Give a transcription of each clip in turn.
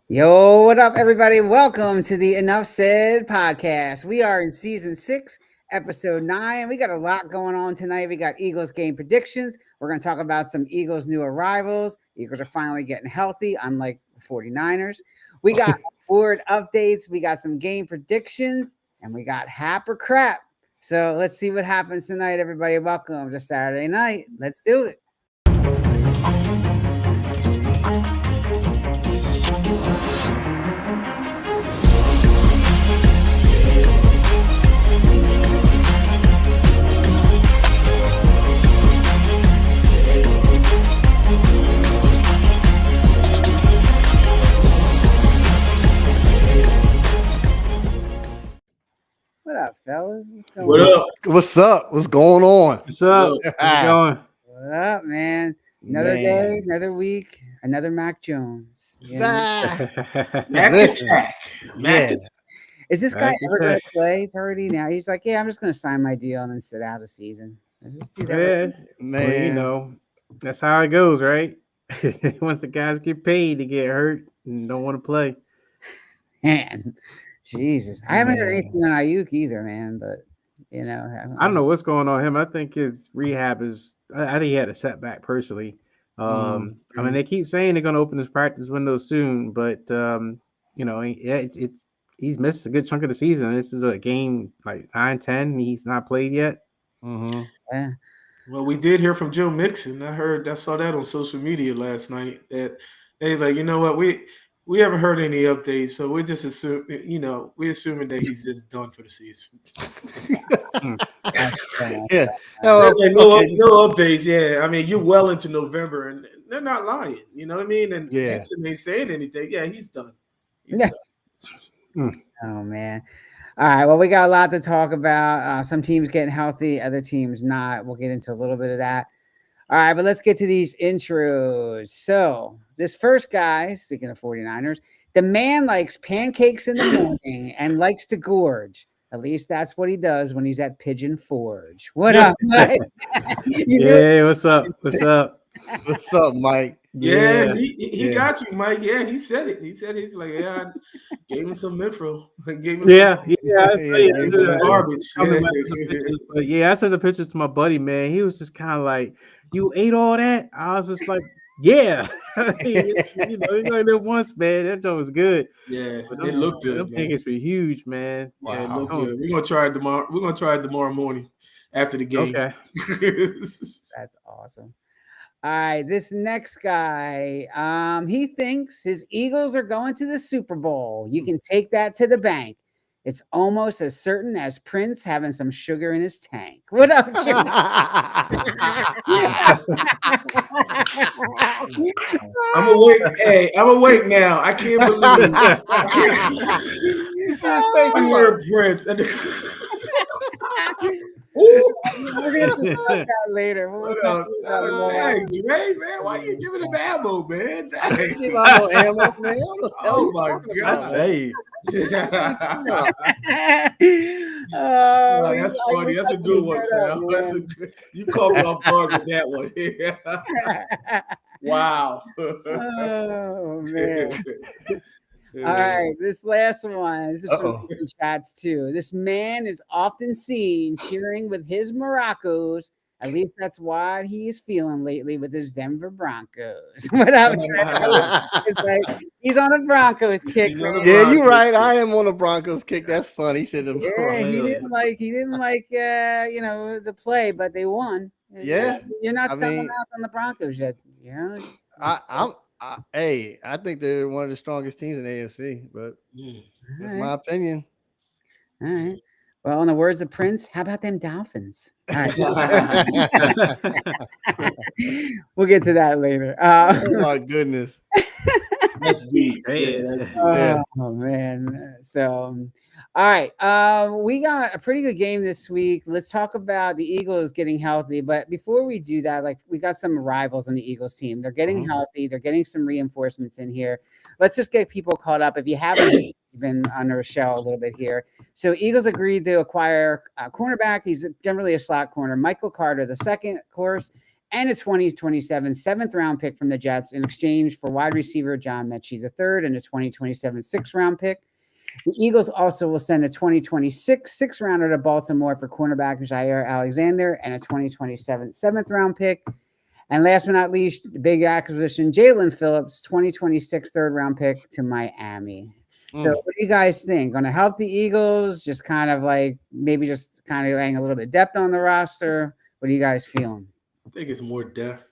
Yo, what up, everybody? Welcome to the Enough Said podcast. We are in season 6, episode 9. We got a lot going on tonight. We got Eagles game predictions. We're going to talk about some Eagles new arrivals. Eagles are finally getting healthy, unlike 49ers. We got board updates. We got some game predictions, and we got Hap or Crap. So let's see what happens tonight, everybody. Welcome to Saturday night. Let's do it. What up, fellas? What's going What on? up? What's up? What's going on? What's up? How's it going? What up, man? Another day, another week, another Mac Jones. You know? Mac Listen, attack. Mac yeah. attack. Is this guy Mac ever going attack. to play Purdy now? He's like, yeah, I'm just going to sign my deal and then sit out a season. Let's do that. Yeah, Man. well, you know, that's how it goes, right? Once the guys get paid, they get hurt and don't want to play. Man, Jesus. I haven't heard Man. anything on Ayuk either, man, but, you know. I don't know what's going on with him. I think his rehab is. I think he had a setback personally. I mean, they keep saying they're going to open his practice window soon, but you know, it's he's missed a good chunk of the season. This is a game like 9-10. He's not played yet. Mhm. Yeah. Well, we did hear from Joe Mixon. I saw that on social media last night. That they like, you know what, we haven't heard any updates, so we're just we're assuming that he's just done for the season. Yeah. Like, no updates. Yeah, I mean, you're well into November, and they're not lying. You know what I mean? And Yeah. Mixon ain't saying anything. Yeah, he's done. He's Yeah. done. Oh, man. All right. Well, we got a lot to talk about. Some teams getting healthy, other teams not. We'll get into a little bit of that. All right, but let's get to these intros. So, this first guy, speaking of 49ers, the man likes pancakes in the morning and likes to gorge. At least that's what he does when he's at Pigeon Forge. What up, Mike? You knew it. Yeah, what's up? What's up? What's up, Mike? Yeah, he Yeah. got you, Mike. Yeah, he said it. He said he's like, yeah, I gave him some info. I gave him Yeah, some, yeah. I Yeah, tell you, yeah, some yeah. garbage. I remember some pictures, but yeah, I sent the pictures to my buddy, man. He was just kind of like, "You ate all that?" I was just like, "Yeah." You only live once, man. That joint was good. Yeah, But it looked them good, man. pancakes were huge, man. Yeah, it Wow. looked Oh, good. We're gonna try it tomorrow. We're gonna try it tomorrow morning after the game. okay. That's awesome. All right, this next guy, he thinks his Eagles are going to the Super Bowl. You can take that to the bank. It's almost as certain as Prince having some sugar in his tank. What up, Jim? I'm awake. Hey, I'm awake now. I can't believe. I can't. You see his face? I He's heard like, Prince. We're gonna discuss that later. We'll What talk else? about it later. Hey, Dre, man, why you giving him ammo, man? Dang. give out no ammo, man. What the hell Oh you my talking God. about, I tell you. Oh, Oh, that's funny. That's a good one, Sal. That's a good, you caught me off guard with that one. Wow. Oh man. All right, this last one. This is from Uh-oh. different chats too. This man is often seen cheering with his Moroccos. At least that's what he is feeling lately with his Denver Broncos. What up, Trevor? It's like he's on a Broncos kick. He's on a Man. Yeah, you're right. I am on a Broncos kick. That's funny. He said them. Yeah, he didn't like the play, but they won. Yeah. You're not I selling mean- out on the Broncos yet. You know? I think they're one of the strongest teams in AFC, but that's All my opinion. right. Well, in the words of Prince, how about them Dolphins? All right. We'll get to that later. Oh my goodness. That's deep. Hey. Yeah, that's deep. Yeah. Oh man. So all right. We got a pretty good game this week. Let's talk about the Eagles getting healthy. But before we do that, like we got some rivals on the Eagles team. They're getting healthy, they're getting some reinforcements in here. Let's just get people caught up. If you haven't been on our show a little bit here. So Eagles agreed to acquire a cornerback. He's generally a slot corner, Michael Carter the second, of course. and a 2027 seventh-round pick from the Jets in exchange for wide receiver John Mechie III and a 2027 sixth-round pick. The Eagles also will send a 2026 sixth-rounder to Baltimore for cornerback Jair Alexander and a 2027 seventh-round pick. And last but not least, the big acquisition, Jalen Phillips, 2026 third-round pick to Miami. So what do you guys think? Going to help the Eagles? Just kind of like maybe just kind of laying a little bit of depth on the roster? What are you guys feeling? I think it's more depth,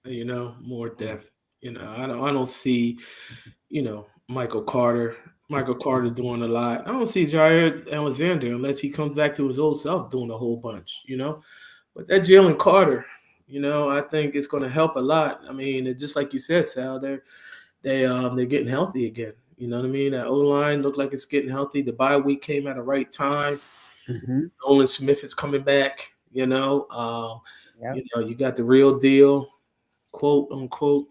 more depth. I don't see, Michael Carter. Michael Carter doing a lot. I don't see Jair Alexander unless he comes back to his old self doing a whole bunch, But that Jalen Carter, I think it's going to help a lot. I mean, just like you said, Sal, they're getting healthy again. You know what I mean? That O-line looked like it's getting healthy. The bye week came at the right time. Nolan Smith is coming back. You got the real deal, quote unquote.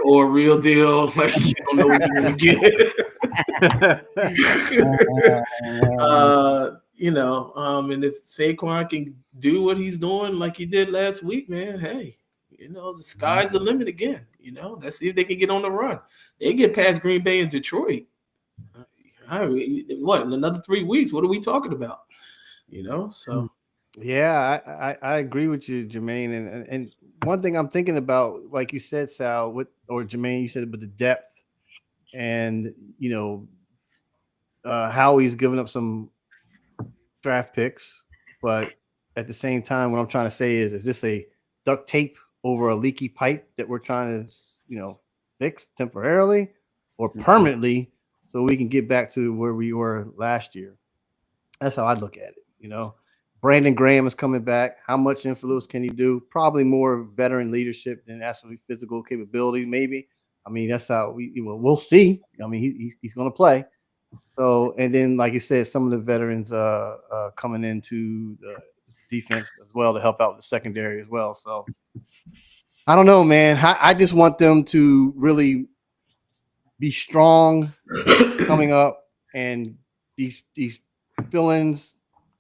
or real deal, like you don't know what you're gonna get. And if Saquon can do what he's doing like he did last week, man, hey, the sky's the limit again. Let's see if they can get on the run. They get past Green Bay and Detroit. What, in another 3 weeks? What are we talking about? So. Yeah, I agree with you, Jermaine. And one thing I'm thinking about, like you said, Sal, or Jermaine, you said, with the depth and, how he's given up some draft picks. But at the same time, what I'm trying to say is this a duct tape over a leaky pipe that we're trying to, fix temporarily or permanently so we can get back to where we were last year? That's how I look at it, Brandon Graham is coming back. How much influence can he do? Probably more veteran leadership than actually physical capability, maybe. I mean, that's how we'll see. I mean, he's going to play. So, and then, like you said, some of the veterans coming into the defense as well to help out the secondary as well. So, I don't know, man. I just want them to really be strong coming up, and these fill-ins.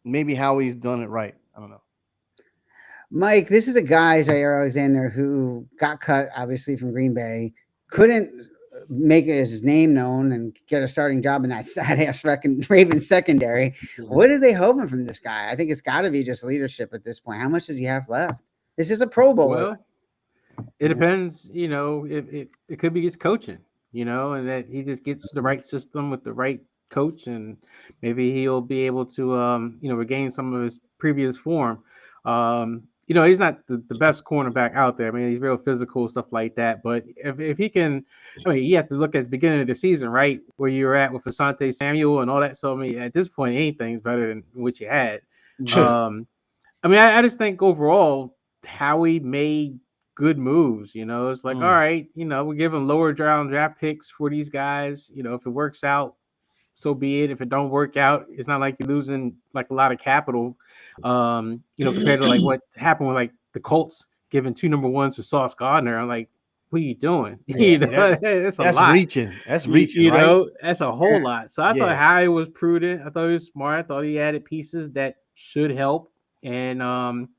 Maybe Howie's done it right. I don't know. Mike, this is a guy, Jair Alexander, who got cut, obviously, from Green Bay, couldn't make his name known and get a starting job in that sad-ass Ravens secondary. What are they hoping from this guy? I think it's got to be just leadership at this point. How much does he have left? This is a Pro Bowler. Well, it depends, it could be his coaching, and that he just gets the right system with the right coach, and maybe he'll be able to regain some of his previous form. He's not the best cornerback out there. I mean, he's real physical, stuff like that. But if he can, you have to look at the beginning of the season, right, where you were at with Asante Samuel and all that. So, I mean, at this point, anything's better than what you had. I just think overall, Howie made good moves. It's like, all right, we're giving lower draft picks for these guys. If it works out, so be it. If it don't work out, it's not like you're losing like a lot of capital, compared to like what happened with like the Colts giving 2 number ones to Sauce Gardner. I'm like, what are you doing? That's a lot. Reaching. That's reaching. Right? That's a whole lot. So I thought Howie was prudent. I thought he was smart. I thought he added pieces that should help. And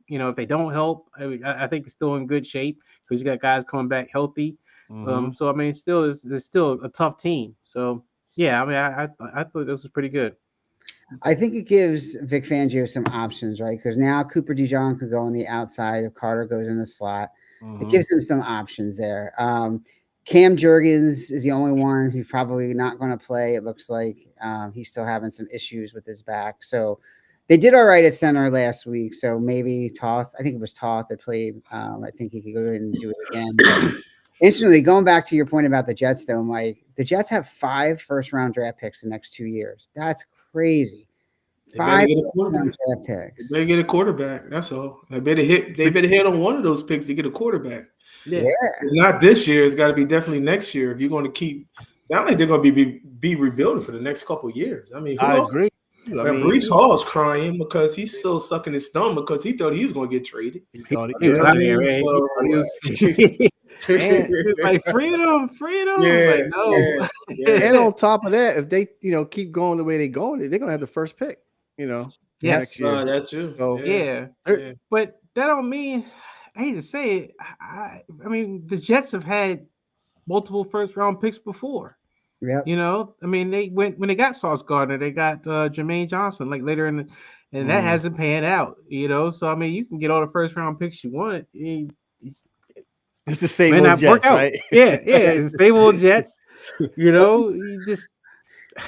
if they don't help, I think it's still in good shape because you got guys coming back healthy. So I mean, it's still a tough team. So. Yeah, I mean, I thought this was pretty good. I think it gives Vic Fangio some options, right? Because now Cooper DeJong could go on the outside if Carter goes in the slot. It gives him some options there. Cam Jurgens is the only one who's probably not going to play. It looks like he's still having some issues with his back. So they did all right at center last week. So maybe Toth, I think it was Toth that played. I think he could go in and do it again. But instantly, going back to your point about the Jets, though, Mike, the Jets have 5 first-round draft picks the next 2 years. That's crazy. 5 first-round draft picks. They get a quarterback. That's all. They better hit on one of those picks to get a quarterback. Yeah. It's not this year. It's got to be definitely next year. If you're going to keep – sound like they're going to be rebuilding for the next couple of years. I mean, I agree. Breece Hall's crying because he's still sucking his thumb because he thought he was going to get traded. He was out here, man. It's like freedom. Yeah, like, no. Yeah. And on top of that, if they keep going the way they're going to have the first pick. Yes. Next year. That's true. So, Yeah. But that don't mean. I hate to say it. I mean, the Jets have had multiple first round picks before. Yep. You know, I mean, they went when they got Sauce Gardner, they got Jermaine Johnson like later in the, and that hasn't panned out. You know, so I mean, you can get all the first round picks you want. It's, It's the same may old not work Jets, out. right? Yeah, it's the same old Jets. You know, Wasn't you just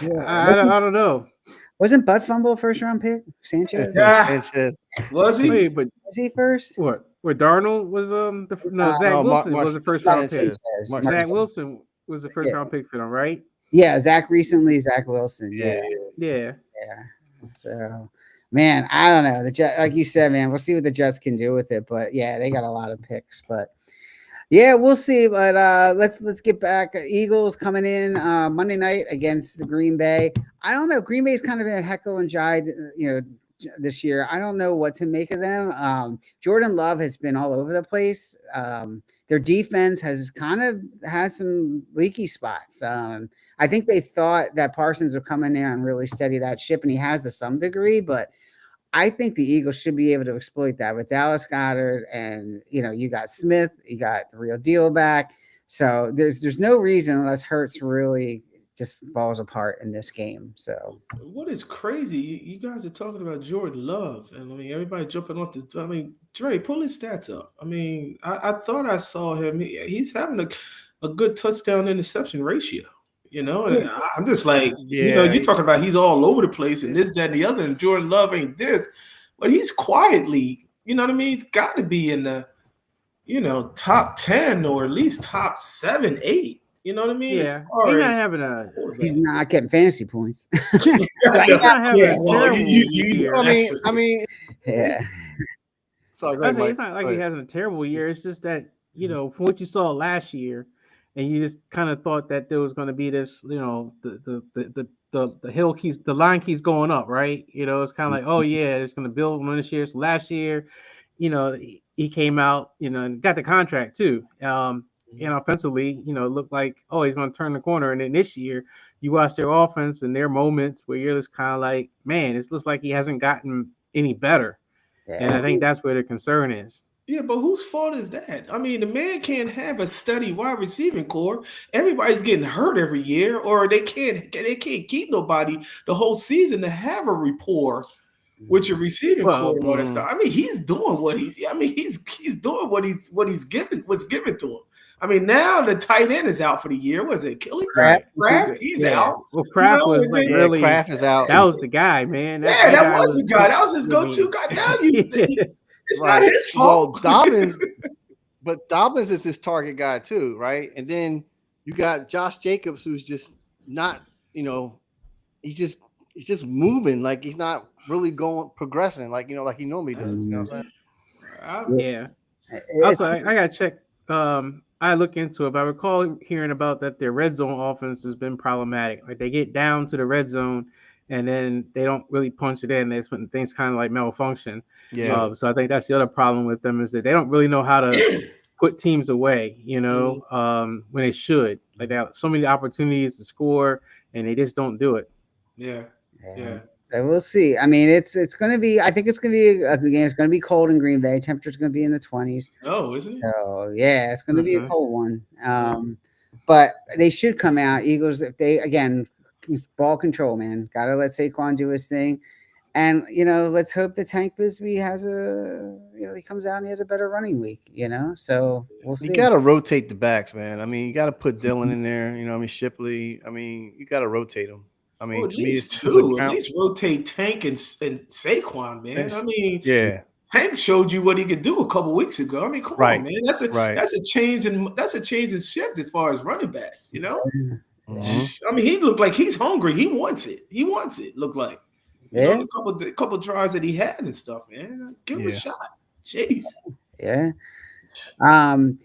wasn't I don't know. wasn't Bud Fumble a first round pick? Sanchez? Yeah, Sanchez. was he? Wait, but Was he first? what? Where Darnold was no, Zach No, Wilson Mark was the first round pick. Sanchez. Mark Zach Sanchez. Wilson was the first Yeah. round pick for them, right? Yeah, Zach Wilson. Yeah. Yeah. Yeah. So, man, I don't know. The Jets, like you said, man, we'll see what the Jets can do with it. But yeah, they got a lot of picks. But yeah, we'll see. But let's get back. Eagles coming in Monday night against the Green Bay. I don't know. Green Bay's kind of been a Heckle and Jive, this year. I don't know what to make of them. Jordan Love has been all over the place. Their defense has kind of had some leaky spots. I think they thought that Parsons would come in there and really steady that ship, and he has to some degree, but I think the Eagles should be able to exploit that with Dallas Goedert, and you got Smith, you got the real deal back. So there's no reason unless Hurts really just falls apart in this game. So What is crazy? You guys are talking about Jordan Love, and I mean everybody jumping off the. I mean, Dre, pull his stats up. I mean, I thought I saw him. He's having a good touchdown interception ratio. And I'm just like, you're talking about he's all over the place and this, that, and the other, and Jordan Love ain't this, but he's quietly, you know what I mean? He's got to be in the, top 10 or at least top 7, 8. You know what I mean? Yeah. As far He's not as having a he's not getting fantasy points. he's not having a terrible year. I mean, Yeah. sorry, go I ahead, say Mike. it's not like Go he ahead. having a terrible year. It's just that, from what you saw last year, and you just kind of thought that there was going to be this, the line keeps going up, right? It's kind of like, oh yeah, it's going to build on this year. So last year, he came out, and got the contract too. And offensively, it looked like, oh, he's going to turn the corner. And then this year, you watch their offense and their moments where you're just kind of like, man, it looks like he hasn't gotten any better. And I think that's where the concern is. Yeah, but whose fault is that? I mean, the man can't have a steady wide receiving core. Everybody's getting hurt every year, or they can't keep nobody the whole season to have a rapport with your receiving core and all that stuff. I mean, he's doing he's doing what's given to him. I mean, now the tight end is out for the year. Was it Achilles? Kraft? He's out. Well, Kraft was like really. Kraft is out. That was the guy, man. That was the guy. That was his go-to guy. Now it's not his fault. Well, Dobbins is his target guy too, right? And then you got Josh Jacobs, who's just not, he's just moving, like he's not really progressing, like he normally does. You know what I'm saying? Yeah. Also, I gotta check. I look into it, but I recall hearing about that their red zone offense has been problematic. Like they get down to the red zone, and then they don't really punch it in. That's when things kind of like malfunction. Yeah. So I think that's the other problem with them is that they don't really know how to put teams away. When they should. Like they have so many opportunities to score, and they just don't do it. Yeah. We'll see. I mean, it's going to be. I think it's going to be a good game. It's going to be cold in Green Bay. Temperature's going to be in the 20s. Oh, isn't it? So yeah, it's going to be a cold one. But they should come out. Eagles, if they ball control, man. Got to let Saquon do his thing, and let's hope that Tank Bisbee has he comes out and he has a better running week. So we'll see. You got to rotate the backs, man. I mean, you got to put Dillon in there. Shipley. I mean, you got to rotate them. I mean, at least two. At least rotate Tank and Saquon, man. I mean, yeah. Tank showed you what he could do a couple weeks ago. I mean, come on, man. That's a change in shift as far as running backs. Mm-hmm. I mean, he looked like he's hungry. He wants it. Looked like a couple drives that he had and stuff, man. Give him a shot. Jeez. Yeah.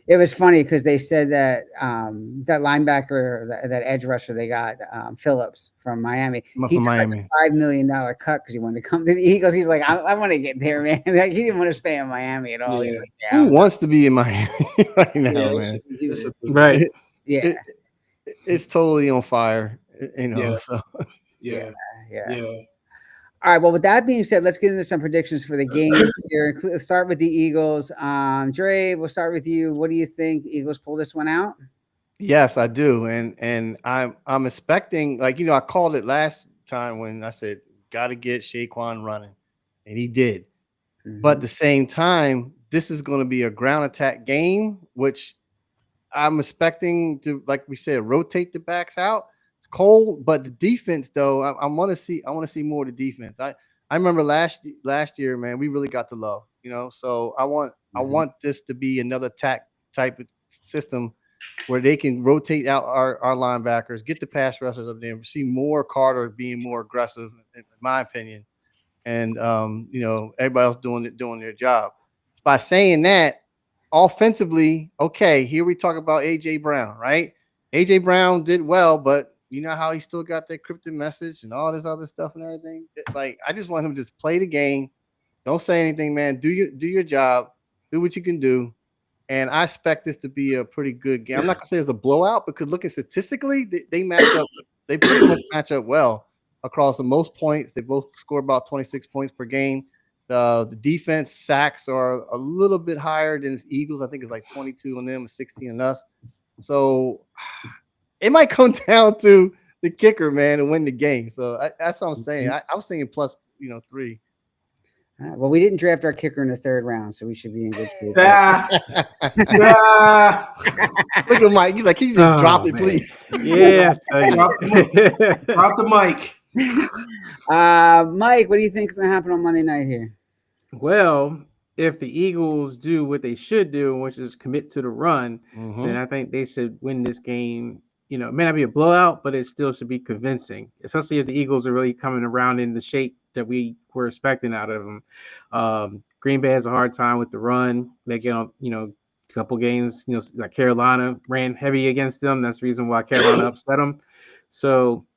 It was funny because they said that that linebacker, that edge rusher they got, Phillips from Miami. He took a $5 million cut because he wanted to come to the Eagles. He's like, I want to get there, man. Like, he didn't want to stay in Miami at all. Yeah. Like, who wants to be in Miami right now, man? Right. Yeah. It's totally on fire, So Yeah. All right. Well, with that being said, let's get into some predictions for the game here. Let's start with the Eagles. Dre, we'll start with you. What do you think? Eagles pull this one out? Yes, I do, and I'm expecting, like, I called it last time when I said got to get Saquon running, and he did. But at the same time, this is going to be a ground attack game, which I'm expecting to, like we said, rotate the backs out. It's cold, but the defense, though, I want to see. I want to see more of the defense. I remember last year, man, we really got to love. So I want this to be another attack type of system where they can rotate out our linebackers, get the pass rushers up there, see more Carter being more aggressive, in my opinion, and everybody else doing their job. By saying that, offensively, okay, here we talk about AJ Brown, right? AJ Brown did well, but you know how he still got that cryptic message and all this other stuff and everything. Like, I just want him to just play the game. Don't say anything, man. Do your job. Do what you can do. And I expect this to be a pretty good game. I'm not gonna say it's a blowout because looking statistically, they match up. They pretty much match up well across the most points. They both score about 26 points per game. The defense sacks are a little bit higher than the Eagles. I think it's like 22 on them and 16 on us. So it might come down to the kicker, man, to win the game. So that's what I'm saying. I was thinking plus 3. Well, we didn't draft our kicker in the 3rd round, so we should be in good shape. Look at Mike. He's like, can you just drop it, man. please? Yeah, Drop the mic. Mike, what do you think is going to happen on Monday night here? Well, if the Eagles do what they should do, which is commit to the run, then I think they should win this game. It may not be a blowout, but it still should be convincing, especially if the Eagles are really coming around in the shape that we were expecting out of them. Green Bay has a hard time with the run. They get on, a couple games, like Carolina ran heavy against them. That's the reason why Carolina upset them. So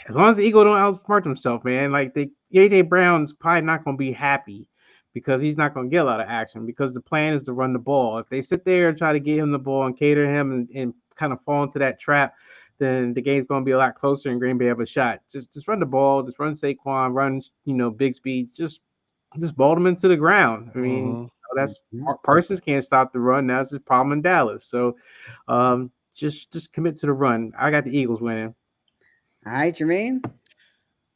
as long as the Eagles don't outsmart themselves, man, like AJ Brown's probably not going to be happy because he's not going to get a lot of action because the plan is to run the ball. If they sit there and try to get him the ball and cater him and kind of fall into that trap, then the game's going to be a lot closer and Green Bay have a shot. Just run the ball, just run Saquon, run, big speed, just ball them into the ground. I mean, that's Parsons can't stop the run. That's his problem in Dallas. So just commit to the run. I got the Eagles winning. All right, Jermaine.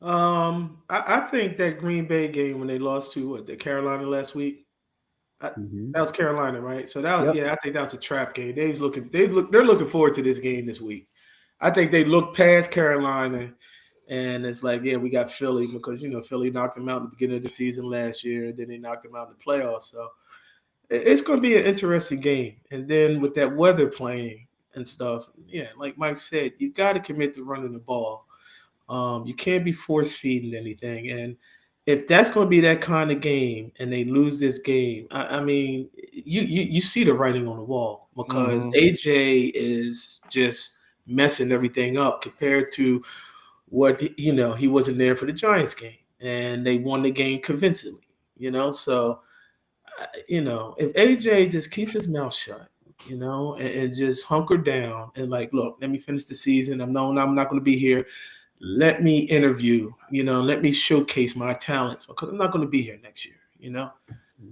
I think that Green Bay game when they lost to the Carolina last week, that was Carolina, right? So that was, I think that was a trap game. They're looking forward to this game this week. I think they look past Carolina, and it's like, yeah, we got Philly because Philly knocked them out in the beginning of the season last year, then they knocked them out in the playoffs. So it's going to be an interesting game. And then with that weather playing and stuff, yeah, like Mike said, you got to commit to running the ball. You can't be force feeding anything. And if that's going to be that kind of game and they lose this game, I mean, you see the writing on the wall because AJ is just messing everything up compared to what, he wasn't there for the Giants game and they won the game convincingly, So, if AJ just keeps his mouth shut, and just hunker down and like, look, let me finish the season. I'm not going to be here. Let me interview, let me showcase my talents because I'm not going to be here next year,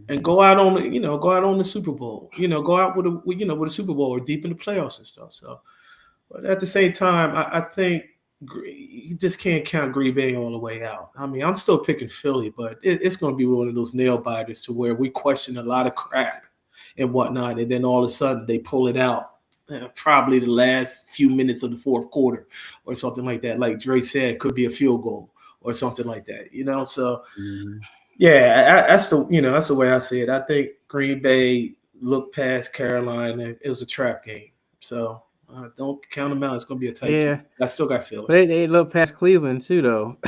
and go out on the Super Bowl, go out with a Super Bowl or deep in the playoffs and stuff. So, but at the same time, I think you just can't count Green Bay all the way out. I mean, I'm still picking Philly, but it's going to be one of those nail biters to where we question a lot of crap and whatnot, and then all of a sudden they pull it out. Probably the last few minutes of the fourth quarter or something like that. Like Dre said, could be a field goal or something like that, So, yeah, that's the way I see it. I think Green Bay looked past Carolina. It was a trap game. So don't count them out. It's going to be a tight game. I still got Philly. But they looked past Cleveland too, though.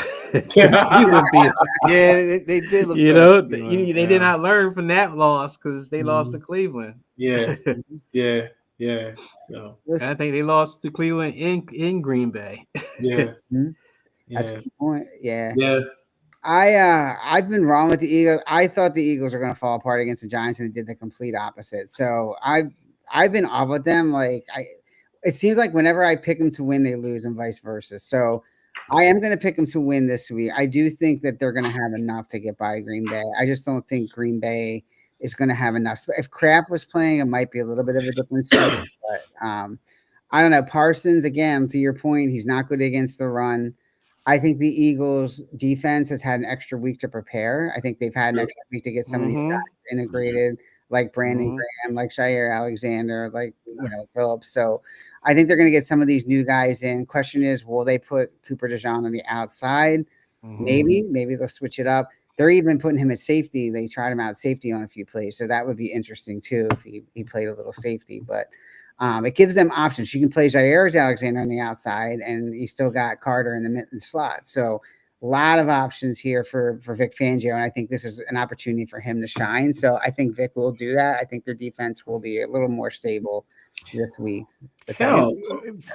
Cleveland beat they did look they did not learn from that loss because they lost to Cleveland. Yeah. So I think they lost to Cleveland in Green Bay. Yeah. That's a good point. Yeah. I've been wrong with the Eagles. I thought the Eagles were going to fall apart against the Giants, and they did the complete opposite. So I've been off with them. Like it seems like whenever I pick them to win, they lose, and vice versa. So I am going to pick them to win this week. I do think that they're going to have enough to get by Green Bay. I just don't think Green Bay is going to have enough. If Kraft was playing, it might be a little bit of a different story. But I don't know. Parsons, again, to your point, he's not good against the run. I think the Eagles defense has had an extra week to prepare. I think they've had an extra week to get some of these guys integrated, like Brandon Graham, like Jair Alexander, like Phillips. So I think they're going to get some of these new guys in. Question is, will they put Cooper DeJean on the outside? Maybe they'll switch it up. They're even putting him at safety. They tried him out at safety on a few plays, so that would be interesting too if he played a little safety. But it gives them options. You can play Jair Alexander on the outside, and you still got Carter in the slot. So a lot of options here for Vic Fangio, and I think this is an opportunity for him to shine. So I think Vic will do that. I think their defense will be a little more stable this week. Hell,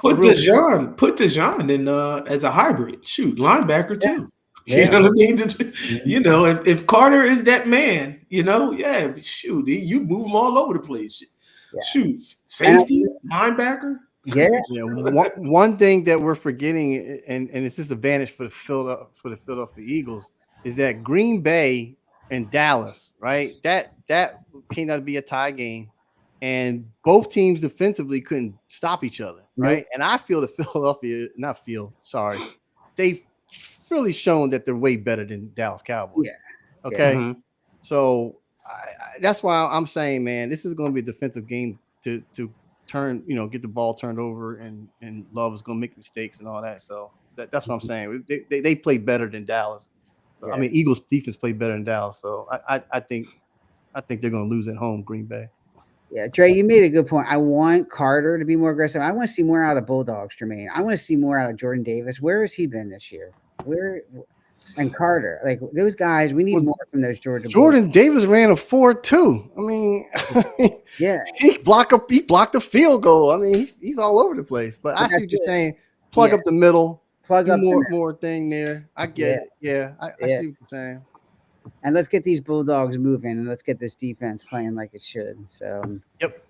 put DeJean in as a hybrid. Shoot, linebacker too. Yeah. You know what I mean? If Carter is that man, shoot, you move him all over the place. Yeah. Shoot, safety, linebacker. Yeah. One thing that we're forgetting, and it's just advantage for the Philadelphia Eagles, is that Green Bay and Dallas, right? That came out to be a tie game, and both teams defensively couldn't stop each other, right? Nope. And I feel that they've really shown that they're way better than Dallas Cowboys. Yeah. Okay. Mm-hmm. So that's why I'm saying, man, this is going to be a defensive game to turn, get the ball turned over, and Love is going to make mistakes and all that. So that's what I'm saying. They play better than Dallas. So, I mean, Eagles defense played better than Dallas. So I think they're going to lose at home, Green Bay. Yeah, Dre, you made a good point. I want Carter to be more aggressive. I want to see more out of the Bulldogs, Jermaine. I want to see more out of Jordan Davis. Where has he been this year? And Carter, like those guys, we need more from those Jordan Bulldogs. Davis ran a 4.2. I mean, yeah, he blocked a field goal. I mean, he's all over the place. But I see what you're saying. Plug up the middle. Plug up more thing there. I get it. Yeah, I see what you're saying. And let's get these Bulldogs moving, and let's get this defense playing like it should. So, yep.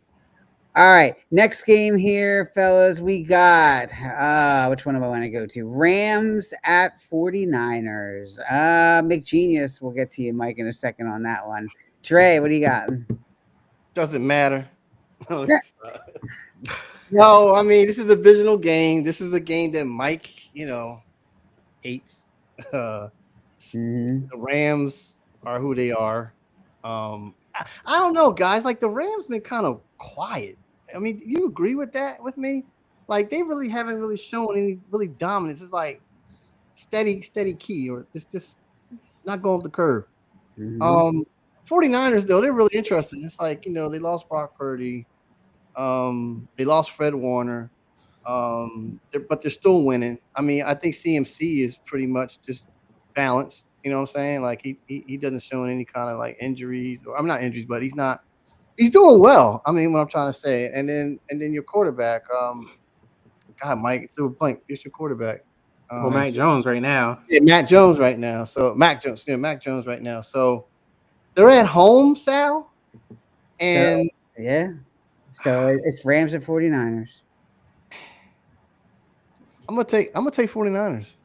All right, next game here, fellas. We got which one do I want to go to? Rams at 49ers. McGenius, we'll get to you, Mike, in a second on that one. Trey, what do you got? Doesn't matter. No, I mean, this is a divisional game. This is a game that Mike, hates. The Rams are who they are. I don't know, guys. Like, the Rams been kind of quiet. I mean, do you agree with that with me? Like, they really haven't really shown any really dominance. It's like steady key, or just not going up the curve. 49ers, though, they're really interesting. It's like, they lost Brock Purdy. They lost Fred Warner. But they're still winning. I mean, I think CMC is pretty much just balanced. You know what I'm saying? Like, he doesn't show any kind of like injuries, or I'm not injuries, but he's doing well. I mean, what I'm trying to say. And then your quarterback, God, Mike, it's a blank. It's your quarterback. Mac Jones right now. Yeah, Mac Jones right now. So Mac Jones right now. So they're at home, Sal. And so it's Rams and 49ers. I'm gonna take 49ers.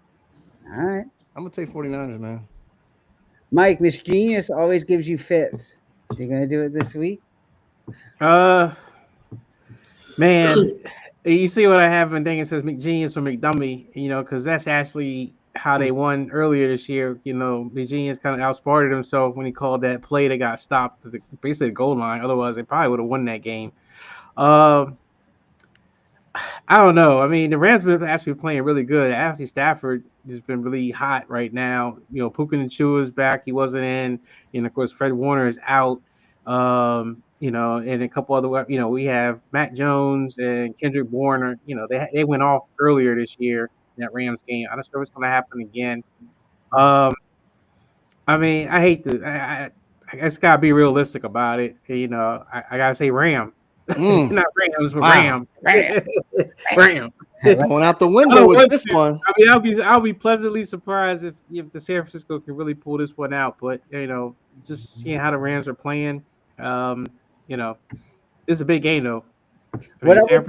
All right. I'm gonna take 49ers, man. Mike, Miss Genius always gives you fits. Is he gonna do it this week? Man, you see what I have been thinking, says McGenius or McDummy, because that's actually how they won earlier this year. McGenius kind of outsmarted himself when he called that play that got stopped at basically the goal line. Otherwise, they probably would have won that game. I don't know. I mean, the Rams have been actually playing really good. Actually, Stafford has been really hot right now. Puka Nacua is back. He wasn't in. And, of course, Fred Warner is out. And a couple other, we have Mac Jones and Kendrick Bourne. They went off earlier this year in that Rams game. I'm not sure what's going to happen again. I mean, I hate to. I just got to be realistic about it. I got to say Ram. Not Rams, but Ram. Ram. Going out the window with this one. I mean, I'll be pleasantly surprised if the San Francisco can really pull this one out. But just seeing how the Rams are playing, it's a big game though. They're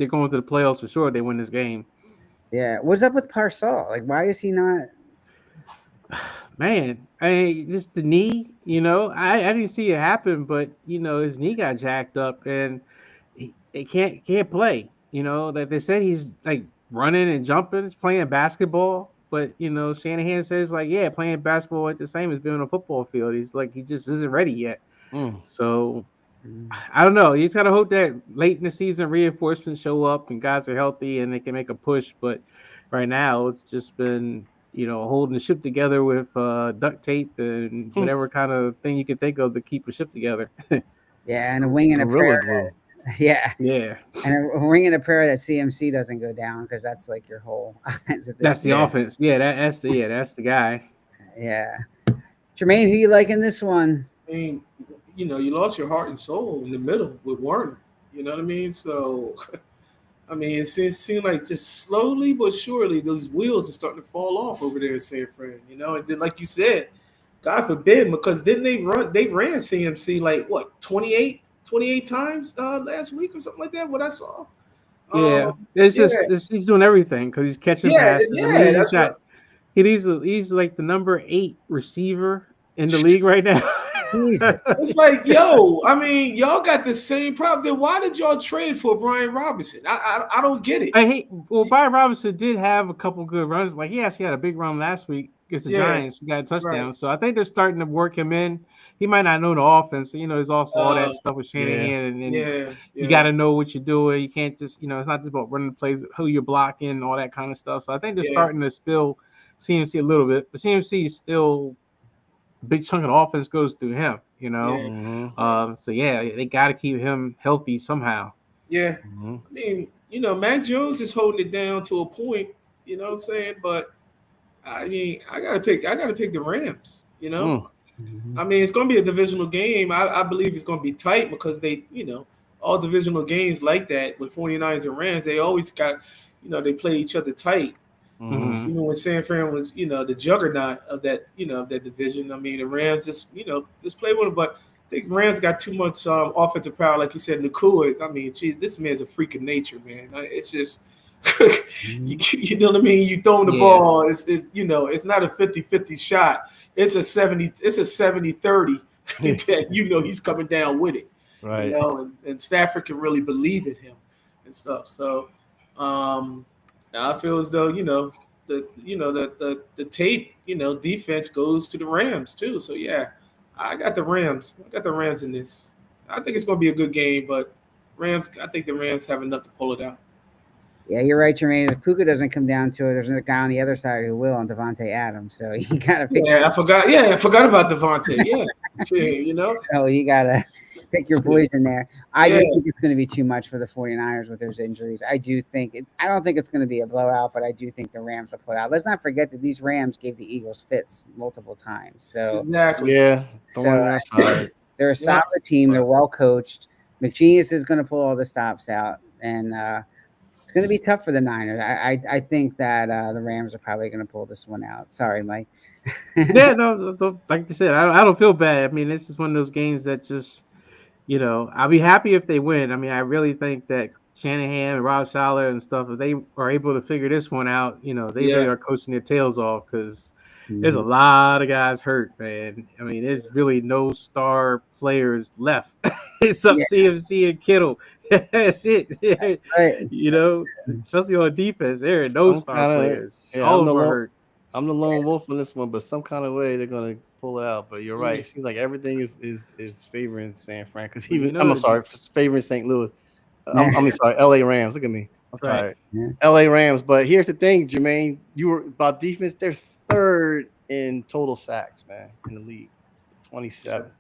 going to the playoffs for sure. They win this game. Yeah. What's up with Parsall? Like, why is he not? Man, just the knee, I didn't see it happen, but his knee got jacked up and he can't play. That they said he's like running and jumping, he's playing basketball, but Shanahan says like, yeah, playing basketball ain't the same as being on a football field. He's like he just isn't ready yet. Mm. So I don't know. You just gotta hope that late in the season reinforcements show up and guys are healthy and they can make a push. But right now, it's just been holding the ship together with duct tape and whatever kind of thing you can think of to keep a ship together. Yeah, and a wing and a Gorilla prayer. glue. Yeah, Yeah, and a wing and a prayer that CMC doesn't go down because that's like your whole offense at this that's the point. offense. Yeah, that's the guy. Yeah, Jermaine, who you like in this one? I mean, you lost your heart and soul in the middle with Warner. You know what I mean? So, I mean, it seems like just slowly but surely those wheels are starting to fall off over there in San Fran. And then like you said, God forbid, because didn't they ran CMC like what 28 times last week or something like that? What I saw. Yeah, Yeah, he's doing everything because he's catching yeah, passes. I yeah. mean, That's what. he's like the number 8 receiver in the league right now. Jesus. It's like, yo, I mean, y'all got the same problem. Then why did y'all trade for Brian Robinson? I don't get it. Brian Robinson did have a couple good runs. Like he actually had a big run last week against the Yeah, Giants. He got a touchdown. right. So I think they're starting to work him in. He might not know the offense. So, there's also all that stuff with Yeah. Shanahan, and Yeah, you yeah, got to know what you're doing. You can't just, it's not just about running the plays, who you're blocking, all that kind of stuff. So I think they're yeah, starting to spill CMC a little bit, but CMC is still the big chunk of the offense goes through him. yeah, Mm-hmm. yeah. So yeah, they got to keep him healthy somehow. Yeah. Mm-hmm. I mean, Mac Jones is holding it down to a point. You know what I'm saying? But I mean, I gotta pick the Rams. Mm. Mhm. I mean, it's going to be a divisional game. I believe it's going to be tight because all divisional games like that with 49ers and Rams, they always got, they play each other tight. Mm-hmm. Mm-hmm. Even when San Fran was, the juggernaut of that, of that division. I mean, the Rams just play with them. But I think Rams got too much offensive power, like you said, Nakua. I mean, geez, this man's a freak of nature, man. It's just, you know what I mean? You throwing the Yeah. ball, it's not a 50-50 shot. It's a 70-30 that he's coming down with it. Right. And Stafford can really believe in him and stuff. So I feel as though the tape defense goes to the Rams too. So yeah, I got the Rams. I got the Rams in this. I think it's going to be a good game, but Rams. I think the Rams have enough to pull it out. Yeah, you're right, Jermaine. If Puka doesn't come down to it, there's another guy on the other side who will, on Devontae Adams. So you gotta pick. Yeah, I forgot. Yeah, I forgot about Devontae. Yeah, So you gotta pick your poison there. I Yeah. just think it's going to be too much for the 49ers with those injuries. I don't think it's going to be a blowout, but I do think the Rams will put out. Let's not forget that these Rams gave the Eagles fits multiple times. So Exactly. Yeah. So, Thorn in our side. they're a solid team. They're well coached. McGenius is going to pull all the stops out, and it's going to be tough for the Niners. I think that the Rams are probably going to pull this one out. Sorry, Mike. Yeah, no, like you said, I don't feel bad. I mean, this is one of those games that just, I'll be happy if they win. I mean, I really think that Shanahan and Rob Saleh and stuff, if they are able to figure this one out, they really Yeah. are coaching their tails off because there's a Mhm. lot of guys hurt, man. I mean, there's really no star players left. It's up CMC and Kittle. That's it. Right. Especially on defense, there are no Some star kind of players. yeah. All of them are hurt. I'm the lone wolf on this one, but some kind of way they're gonna pull it out. But you're right. It seems like everything is favoring San Fran because Well, I'm sorry, favoring St. Louis. I'm sorry, LA Rams. Look at me. I'm Right. tired. Yeah. LA Rams. But here's the thing, Jermaine. You were about defense. They're third in total sacks, man, in the league, 27.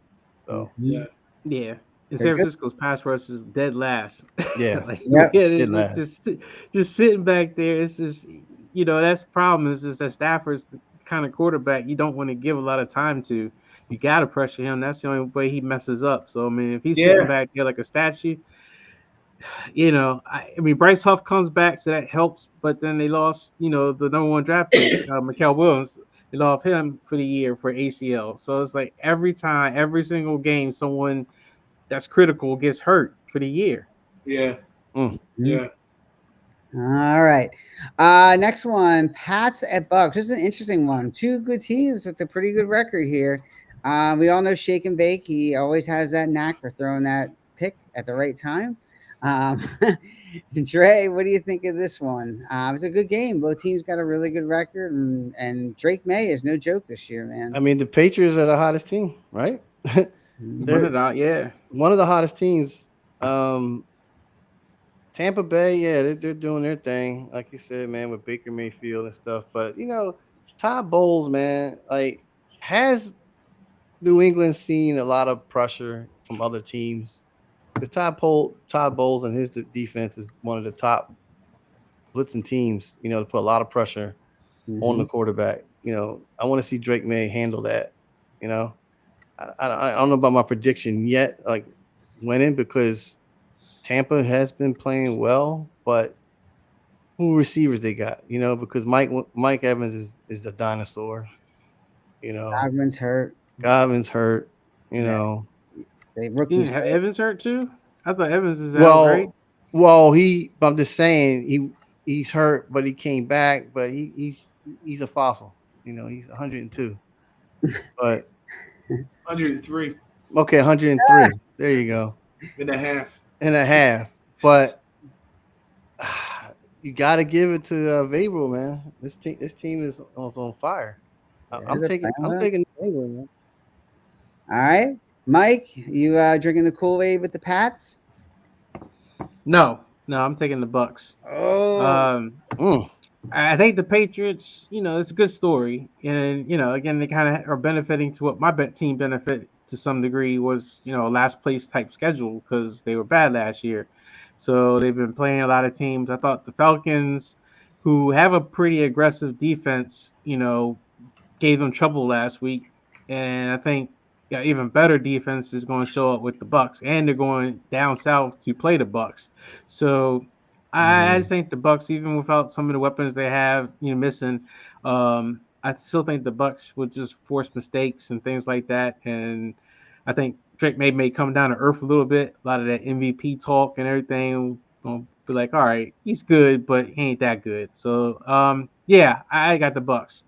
So Yeah. Yeah. And They're San good. Francisco's pass rush is dead last. yeah, Yep. it's dead last. just sitting back there. It's just that's the problem is that Stafford's the kind of quarterback you don't want to give a lot of time to. You got to pressure him. That's the only way he messes up. So I mean, if he's sitting Yeah. back there like a statue, I mean Bryce Huff comes back, so that helps. But then they lost, the number 1 draft pick, Mikael Williams. They lost him for the year for ACL. So it's like every time, every single game, someone that's critical gets hurt for the year. Yeah. Mm. Yeah. All right. Next one, Pats at Bucks. This is an interesting one. Two good teams with a pretty good record here. We all know Shake and Bake. He always has that knack for throwing that pick at the right time. Um, Dre, what do you think of this one? It's a good game. Both teams got a really good record, and Drake May is no joke this year, man. I mean, the Patriots are the hottest team, right? One They're of the, yeah. one of the hottest teams. Tampa Bay, yeah, they're doing their thing, like you said, man, with Baker Mayfield and stuff. But Todd Bowles, man, like has New England seen a lot of pressure from other teams? Because Todd Bowles and his defense is one of the top blitzing teams. To put a lot of pressure on the Mhm. quarterback. I want to see Drake May handle that. You know, I don't know about my prediction yet, like winning, because Tampa has been playing well, but who receivers they got? Because Mike Evans is a dinosaur. You know, Godwin's hurt. Godwin's hurt. You Yeah, know, the You rookies didn't have hurt. Evans hurt too? I thought Evans is out, right? well, I'm just saying he's hurt, but he came back, but he's a fossil. He's 102, but 103 okay, 103. There you go, and a half. and a half. But you got to give it to Vrabel, man. This team is on fire. Yeah, I'm they're taking playing I'm well. taking New England, man. All right, Mike, you drinking the Kool-Aid with the Pats? No, I'm taking the Bucks. Oh, Um, Mm, I think the Patriots, it's a good story, and again, they kind of are benefiting to what my team benefit to some degree was, a last place type schedule because they were bad last year, so they've been playing a lot of teams. I thought the Falcons, who have a pretty aggressive defense, gave them trouble last week, and I think even better defense is going to show up with the Bucks, and they're going down south to play the Bucks. So I just think the Bucks, even without some of the weapons they have, missing, I still think the Bucks would just force mistakes and things like that, and I think Drake may come down to earth a little bit. A lot of that MVP talk and everything will be like, all right, he's good, but he ain't that good. So yeah, I got the Bucks.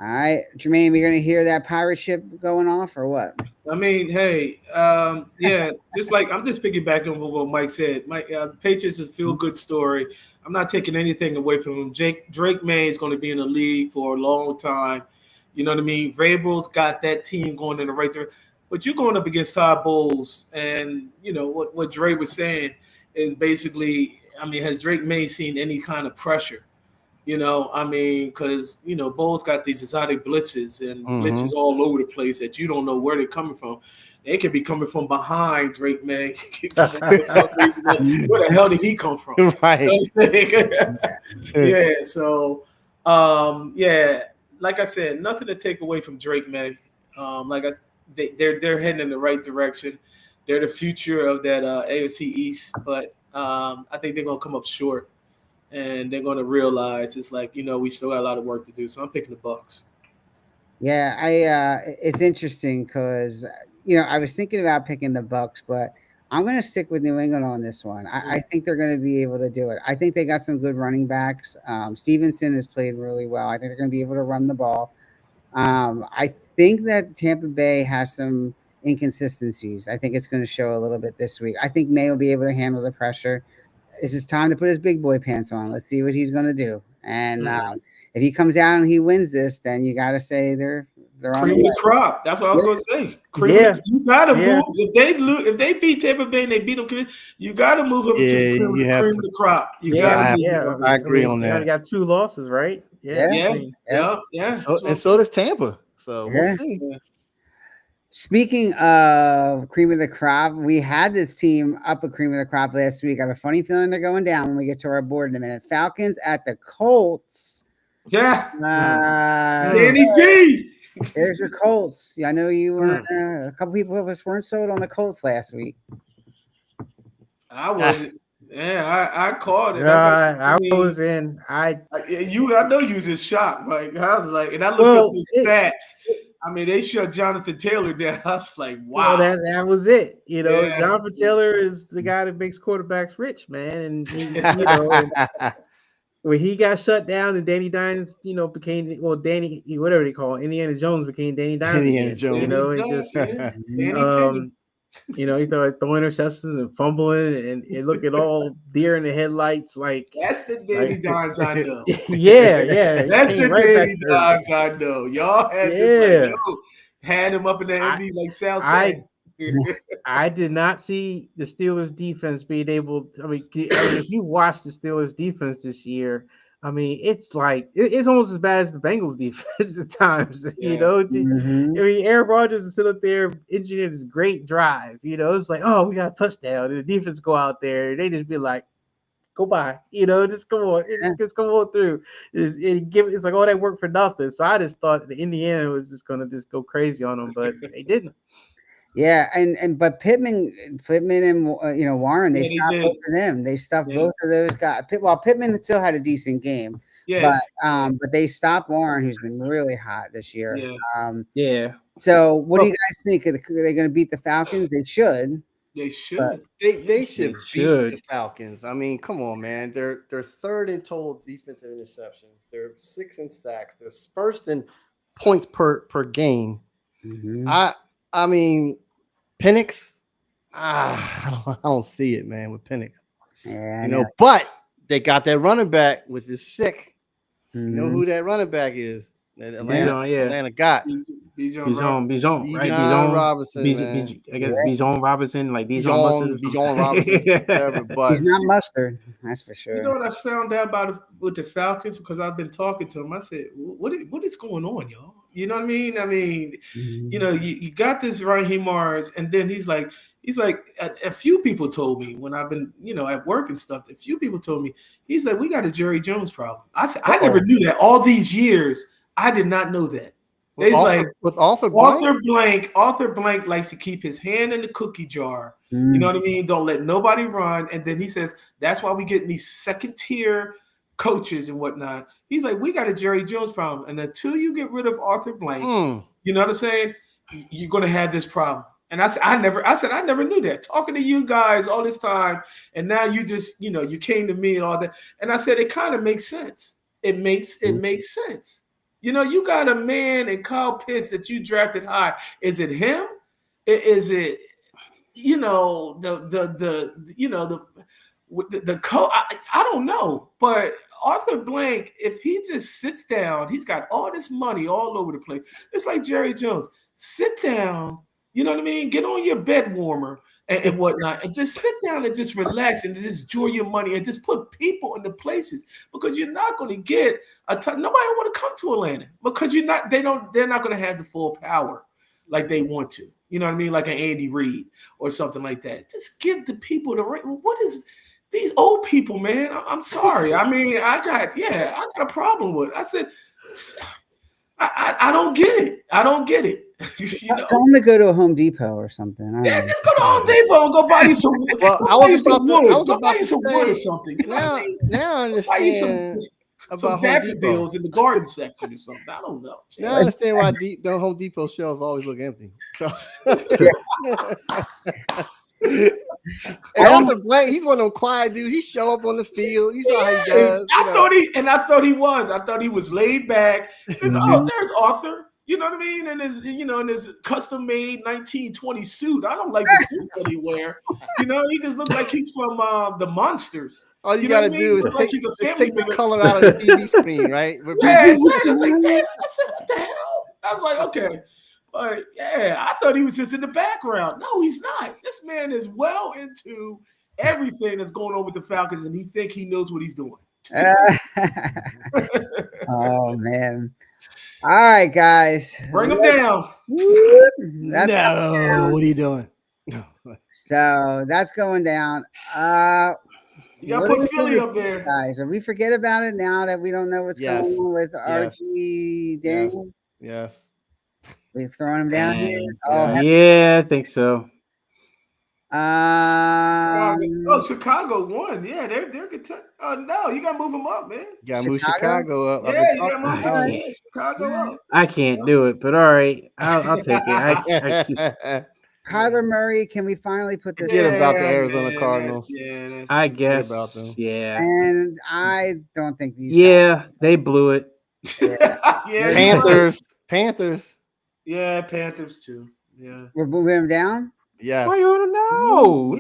all right, Jermaine, we're gonna hear that pirate ship going off or what? I mean, hey, yeah, just like I'm just piggybacking on what Mike said. Mike, Patriots is a feel good story. I'm not taking anything away from him. Drake May is going to be in the league for a long time. You know what I mean? Vrabel's got that team going in the right direction. But you're going up against Todd Bowles, and what Dre was saying is basically, I mean, has Drake May seen any kind of pressure? I mean, because Bowles got these exotic blitzes and blitzes mm-hmm. all over the place that you don't know where they're coming from. They could be coming from behind Drake, man. For some reason, where the hell did he come from? Right. You know what I'm saying? Yeah. So, yeah, like I said, nothing to take away from Drake, man. Like they're heading in the right direction. They're the future of that AFC East, but I think they're gonna come up short, and they're going to realize it's like we still got a lot of work to do. So I'm picking the Bucks. Yeah, it's interesting because I was thinking about picking the Bucks, but I'm gonna stick with New England on this one. I think they're gonna be able to do it. I think they got some good running backs. Stevenson has played really well. I think they're gonna be able to run the ball. I think that Tampa Bay has some inconsistencies. I think it's going to show a little bit this week. I think May will be able to handle the pressure. It's his time to put his big boy pants on. Let's see what he's going to do. And if he comes out and he wins this, then you got to say they're on the Cream of the way. crop. That's what I was going to say. Yeah. You got to Yeah. move. If they beat Tampa Bay and they beat them, you got to move them to Yeah, the you have cream to. of the crop. You Yeah, got to move yeah. them. I agree on They that. only got 2 losses, right? Yeah. Yeah, Yeah. yeah. So does Tampa. So we'll Yeah. see. Speaking of cream of the crop, we had this team up a cream of the crop last week. I have a funny feeling they're going down when we get to our board in a minute. Falcons at the Colts. Yeah. Uh, Danny D. There's your Colts. Yeah, I know you weren't. A couple people of us weren't sold on the Colts last week. I wasn't. Yeah, I called it. I was in. I know you was in shock. Like I was like, and I looked Well, up the stats. I mean, they shut Jonathan Taylor down. I was like, Well, wow. that was it. Yeah. Jonathan Taylor is the guy that makes quarterbacks rich, man. And and when he got shut down and Danny Dimes, became Danny, whatever they call it, Indiana Jones became Danny Dimes Indiana again. Jones. And just Yeah. Danny Penny. he started throwing interceptions and fumbling and looking all deer in the headlights, like That's the Danny Dimes I know. yeah. He That's came the right back Danny to earth. Dimes I know. Y'all had this Yeah. had him up in the MD like Sal I said. I did not see the Steelers defense being able to, if you watch the Steelers defense this year, it's like it's almost as bad as the Bengals defense at times. Yeah. Aaron Rodgers is sitting up there engineering this great drive. It's like, oh, we got a touchdown, and the defense go out there, they just be like, go by, just come on, just come on through. It's like all that work for nothing. So I just thought the Indiana was just gonna just go crazy on them, but they didn't. Yeah, but Pittman and Warren, they Yeah, they stopped did. both of them. They stopped Yeah. both of those guys. Pittman still had a decent game, Yeah. but they stopped Warren, who's been really hot this year. Yeah. Yeah. So what do you guys think? Are they going to beat the Falcons? They should. They should. They should beat should. the Falcons. I mean, come on, man. They're third in total defensive interceptions. They're 6th in sacks. They're first in points per game. Mm-hmm. I mean, Penix. I don't see it, man, with Penix. Yeah, but they got that running back, which is sick. Mm-hmm. You know who that running back is? That Atlanta got. Bijan Robinson. I guess Bijan Robinson, like Bijan Robinson, whatever. But he's not mustard, that's for sure. You know what I found out about with the Falcons, because I've been talking to him. I said, "What is going on, y'all? You know what I mean? You got this Raheem Morris, and then he's like, a few people told me when I've been, at work and stuff. A few people told me he's like, we got a Jerry Jones problem. I said, I never knew that. All these years, I did not know that. He's like, with Arthur Blank? Arthur Blank likes to keep his hand in the cookie jar. You know what I mean? Don't let nobody run. And then he says, that's why we get these second tier coaches and whatnot. He's like, we got a Jerry Jones problem. And until you get rid of Arthur Blank, you know what I'm saying? You're going to have this problem. And I said, I never knew that. Talking to you guys all this time. And now you just, you came to me and all that. And I said, it kind of makes sense. It makes sense. You got a man in Kyle Pitts that you drafted high. Is it him? Is it, the coach? I don't know. But Arthur Blank, if he just sits down, he's got all this money all over the place. It's like Jerry Jones. Sit down, you know what I mean? Get on your bed warmer and whatnot, and just sit down and just relax and just enjoy your money and just put people in the places, because you're not going to get nobody want to come to Atlanta, because they're not going to have the full power like they want to. You know what I mean? Like an Andy Reid or something like that. Just give the people the right. What is these old people, man? I'm sorry. I mean, I got a problem with it. I said, I don't get it. I don't get it. Tell them to go to a Home Depot or something. Just go to Home Depot and go buy you some. Go buy you some wood or something. Now I understand some daffodils in the garden section or something. I don't know. Now I understand why the Home Depot shelves always look empty. So. And Arthur Blank, he's one of them quiet dudes. He show up on the field. You saw how he does. I thought he was. I thought he was laid back. There's Arthur. You know what I mean? And his custom made 1920 suit. I don't like the suit that he wear. He just looks like he's from the Monsters. All you gotta do is take the color out of the TV screen, right? Yeah, I said, what the hell? I was like, okay. But I thought he was just in the background. No, he's not. This man is well into everything that's going on with the Falcons, and he knows what he's doing. Oh man. All right, guys. Bring him down. What are you doing? So that's going down. You gotta put Philly up there. Guys, did we forget about it now that we don't know what's going on with Archie Daniels? Yes. We've thrown him down here. I think so. Chicago won. Yeah, they're good. Oh no, you gotta move them up, man. You gotta move Chicago up. I've Yeah, been you gotta move talking Chicago up. I can't do it, but all right, I'll take it. I just, Kyler Murray, can we finally put this? Forget about the Yeah, Arizona man, Cardinals. I Forget about them. guess, yeah, And I don't think these. yeah, they blew it. Yeah, Panthers. Yeah, Panthers too. Yeah. We're moving them down. Yes. Why you no?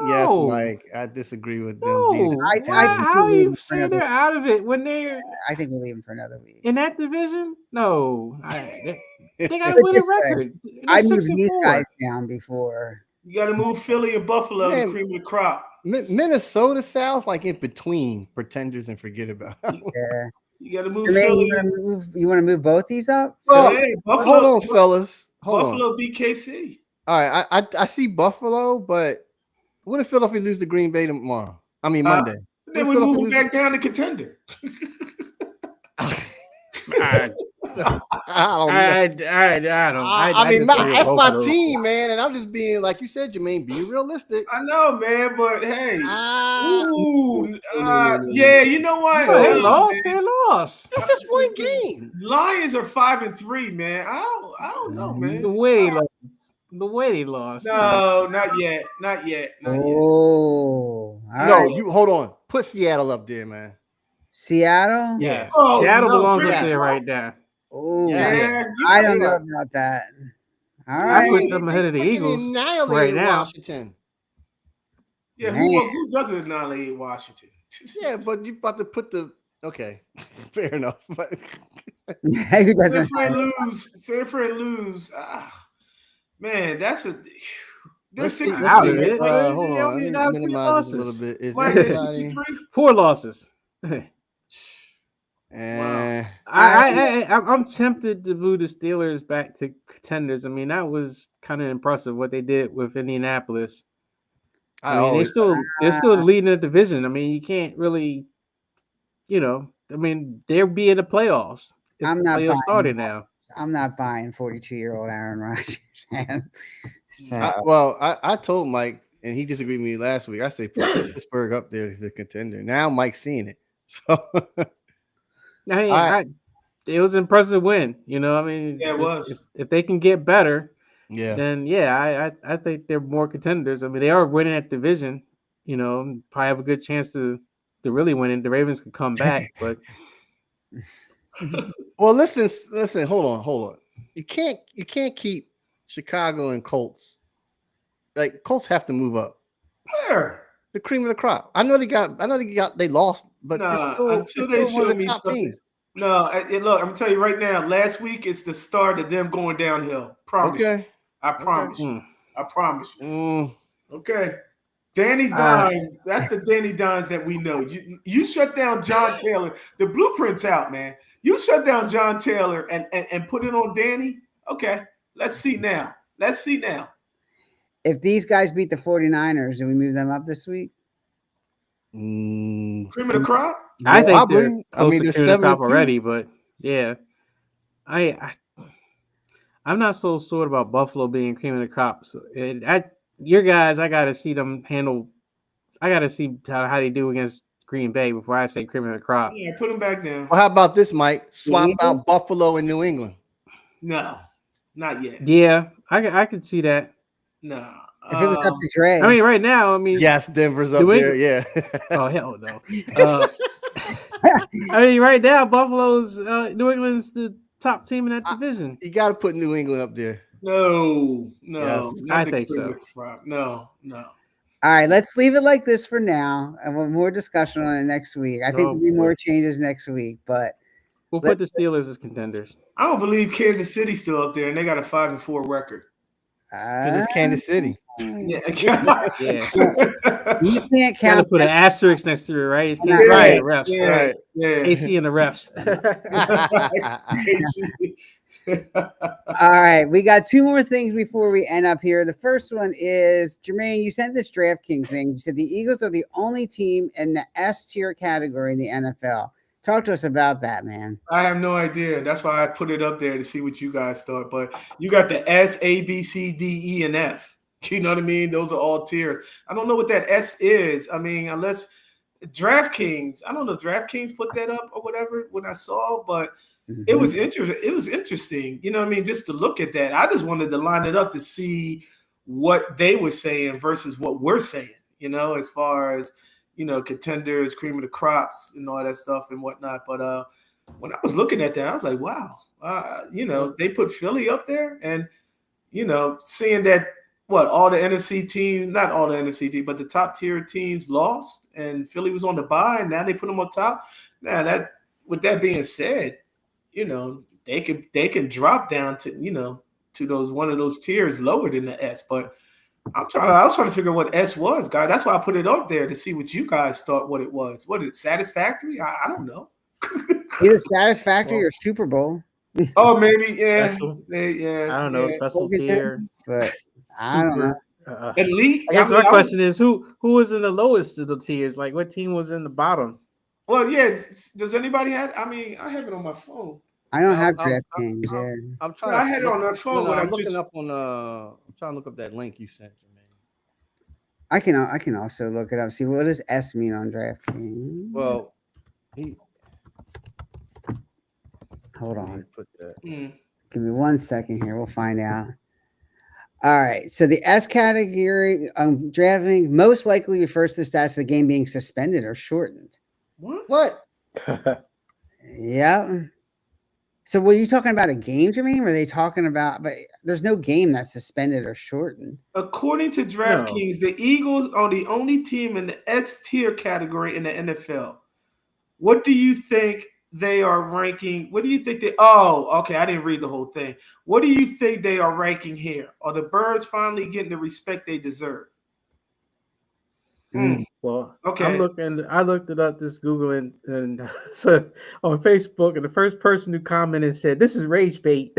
Yes, Mike. I disagree with them. No, I think how we are leave you them for saying another. they're out of it when they're I think we leave them for another week. in that division? No, they got a Put winning this way, record. I They're moved 6-4. these guys down before. You got to move Philly and Buffalo to cream of the crop. Minnesota sounds like in between pretenders and forget about. Yeah. You got to move Jermaine, Philly. you want to move both these up? Well, Hey, hold on, fellas. Buffalo beat KC. All right, I see Buffalo, but what if Philadelphia lose to Green Bay tomorrow? I mean Monday. Then we move them back down to contender. I mean, that's my team, man, and I'm just being like you said, Jermaine. Be realistic. I know, man, but hey, yeah, you know what? They lost. That's just one game. Lions are 5-3, man. I don't know, man. The way they lost. No, not yet. Oh, you hold on. Put Seattle up there, man. Seattle? Yes. Oh, Seattle belongs up there right now. Oh, yeah. I don't know about that. All right. I put them ahead of the Eagles right now. Washington. Yeah, who doesn't annihilate Washington? Yeah, but you about to put the fair enough. But who doesn't? San Fran lose. Man, that's a. They're 6-3. Out of it. Hold on, let me minimize this a little bit. Is anybody 4 losses? Wow. I'm tempted to move the Steelers back to contenders. I mean, that was kind of impressive what they did with Indianapolis. They're still leading the division. I mean, you can't really, I mean, they'll be in the playoffs. I'm not buying started now. I'm not buying 42-year-old Aaron Rodgers. I told Mike, and he disagreed with me last week. I say put Pittsburgh up there as a contender. Now Mike's seeing it. So it was an impressive win. I mean, yeah, it was. If they can get better, then I think they're more contenders. I mean, they are winning that division. Probably have a good chance to really win it. The Ravens could come back, but well, listen, hold on. You can't keep Chicago and Colts. Like Colts have to move up. Where? The cream of the crop. I know they lost, but until they show me something. No, look, I'm gonna tell you right now. Last week it's the start of them going downhill. Promise. Okay. I promise you. I promise you. Mm. Okay. Danny Dimes. That's the Danny Dimes that we know. You shut down John Taylor. The blueprint's out, man. You shut down John Taylor and put it on Danny. Okay. Let's see now. If these guys beat the 49ers, do we move them up this week? Cream of the crop? I think they're close to the top already, but yeah. I'm not so sure about Buffalo being cream of the crop. So your guys, I got to see them handle. I got to see how they do against Green Bay before I say cream of the crop. Yeah, put them back down. Well, how about this, Mike? Swap out Buffalo and New England. No, not yet. Yeah, I could see that. No. If it was up to Dre. I mean, right now, yes, Denver's up there. Yeah. Oh, hell no. I mean, right now, Buffalo's New England's the top team in that division. You got to put New England up there. No. Yes. I think so. No. All right, let's leave it like this for now, and we'll have more discussion on it next week. I think there'll be more changes next week, but we'll put the Steelers as contenders. I don't believe Kansas City's still up there, and they got a 5-4 record. Because it's Kansas City. Yeah. You can't count. Got to put an asterisk next to it, right? It's right. The refs. Yeah. Right. Yeah. AC and the refs. All right, we got 2 more things before we end up here. The first one is, Jermaine, you sent this DraftKings thing. You said the Eagles are the only team in the S tier category in the NFL. Talk to us about that, man. I have no idea. That's why I put it up there to see what you guys thought. But you got the S, A, B, C, D, E, and F. You know what I mean? Those are all tiers. I don't know what that S is. I mean, unless DraftKings, I don't know if DraftKings put that up or whatever when I saw, but it was interesting. It was interesting. You know what I mean? Just to look at that. I just wanted to line it up to see what they were saying versus what we're saying, as far as, contenders, cream of the crops and all that stuff and whatnot. But when I was looking at that, I was like, wow, they put Philly up there and, seeing that all the NFC teams, not all the NFC teams, but the top tier teams lost and Philly was on the bye and now they put them on top. Now with that being said, they can drop down to, to those one of those tiers lower than the S. But I was trying to figure out what S was, guys. That's why I put it up there to see what you guys thought what it was. What is it, satisfactory? I don't know. Either satisfactory or Super Bowl. Oh, maybe, yeah. I don't know, special tier. But I don't know. Elite. I guess my question is who was in the lowest of the tiers? Like what team was in the bottom? Well, yeah. Does anybody have? I mean, I have it on my phone. I don't have DraftKings. Yeah, I'm trying. I had it on that phone. I'm looking up on. I'm trying to look up that link you sent to me. I can also look it up. See, what does S mean on DraftKings? Well, hold on. Put that. Give me 1 second here. We'll find out. All right. So the S category drafting most likely refers to the status of the game being suspended or shortened. What? Yeah. So were you talking about a game, Jermaine? Were they talking about? But there's no game that's suspended or shortened. According to DraftKings, the Eagles are the only team in the S tier category in the NFL. What do you think they are ranking? What do you think they? Oh, okay. I didn't read the whole thing. What do you think they are ranking here? Are the Birds finally getting the respect they deserve? Well, okay. I looked it up, this Google and so on Facebook, and the first person who commented said, "This is rage bait."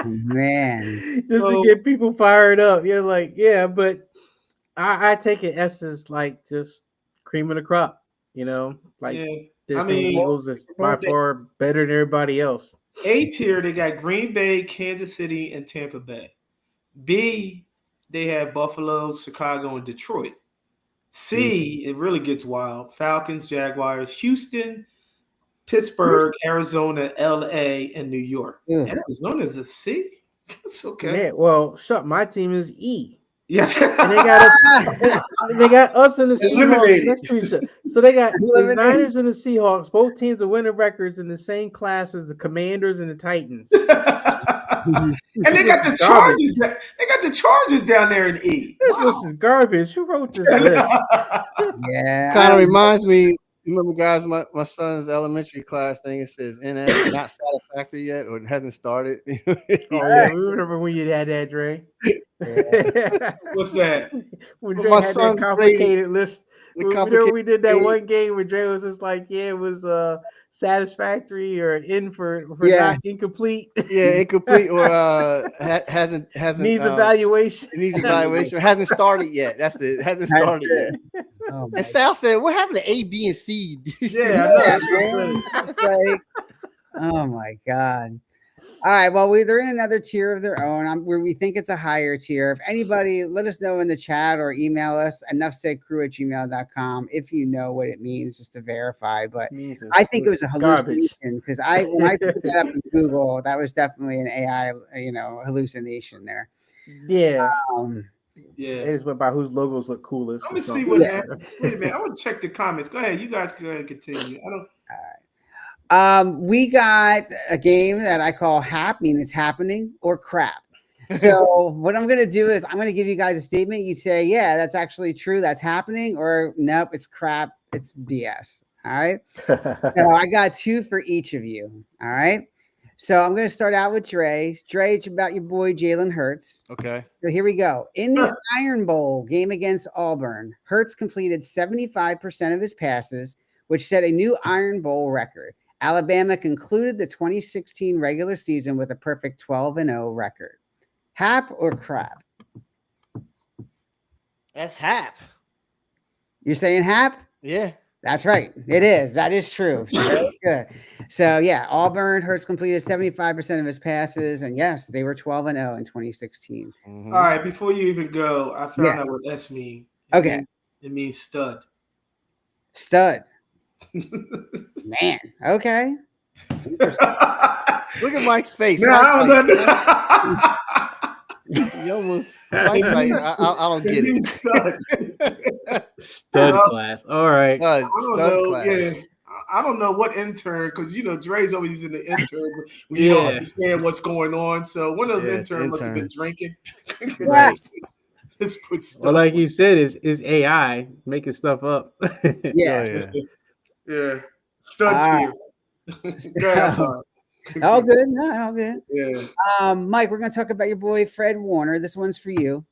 Man, just to get people fired up. You're like, yeah, but I take it S is like just cream of the crop. This Eagles is by far better than everybody else. A tier, they got Green Bay, Kansas City, and Tampa Bay. B, they have Buffalo, Chicago, and Detroit. C, it really gets wild. Falcons, Jaguars, Houston, Pittsburgh, Arizona, LA, and New York. Arizona's a C? That's okay. Yeah, well, my team is E. Yes. And they got us and the Seahawks next to each other. So they got the Niners and the Seahawks. Both teams are winning records in the same class as the Commanders and the Titans. And they got the Chargers. They got the Chargers down there in E. This list is garbage. Who wrote this list? Yeah. Kind of reminds me. Remember, guys, my son's elementary class thing. It says NS not satisfactory yet, or it hasn't started. Oh yeah, we remember when you had that, Dre. Yeah. What's that? When Dre had that complicated list. We did that one game where Dre was just like, yeah, it was satisfactory or in for not incomplete. Yeah, incomplete or hasn't needs evaluation. It needs evaluation. Hasn't started yet. Hasn't started yet. Oh, and Sal said, "What happened to A, B, and C?" Yeah, it's like, oh my god. All right, well, they're in another tier of their own. Where we think it's a higher tier. If anybody, let us know in the chat or email us, enoughsaidcrew@gmail.com, if you know what it means, just to verify. But I think it was a hallucination because when I put that up in Google, that was definitely an AI, hallucination there. Yeah. Yeah. They just went by whose logos look coolest. Let me see what happened. Wait a minute. I want to check the comments. Go ahead. You guys go ahead and continue. All right. We got a game that I call HAP, meaning it's happening, or crap. So what I'm going to do is I'm going to give you guys a statement. You say, yeah, that's actually true. That's happening. Or nope, it's crap. It's BS. All right. So I got two for each of you. All right. So I'm going to start out with Dre. Dre, it's about your boy, Jalen Hurts. Okay. So here we go. In the Iron Bowl game against Auburn, Hurts completed 75% of his passes, which set a new Iron Bowl record. Alabama concluded the 2016 regular season with a perfect 12-0 record. Hap or crap? That's Hap. You're saying Hap? Yeah. That's right. It is. That is true. So very good. So yeah, Auburn, Hurts completed 75% of his passes, and yes, they were 12-0 in 2016. Mhm. All right, before you even go, I found Yeah. out what S means. Okay. It means stud. Stud. Man. Okay. Interesting. Look at Mike's face. No, Mike's I like, don't know. you almost. Mike's like, I don't It get means stud. it. Stud Well, class. All right. Stud, I don't stud know. class. Yeah, I don't know what intern, because Dre's always in the intern when you don't Yeah. understand what's going on. So one of those Yeah, it's interns must have been intern. drinking. Right. Let's put Well, stuff. like you said, is AI making stuff up. Oh, Yeah. yeah. Yeah, stud All tier. Go ahead, I'm sorry. All good. No, all good. Yeah. Mike, we're going to talk about your boy Fred Warner. This one's for you.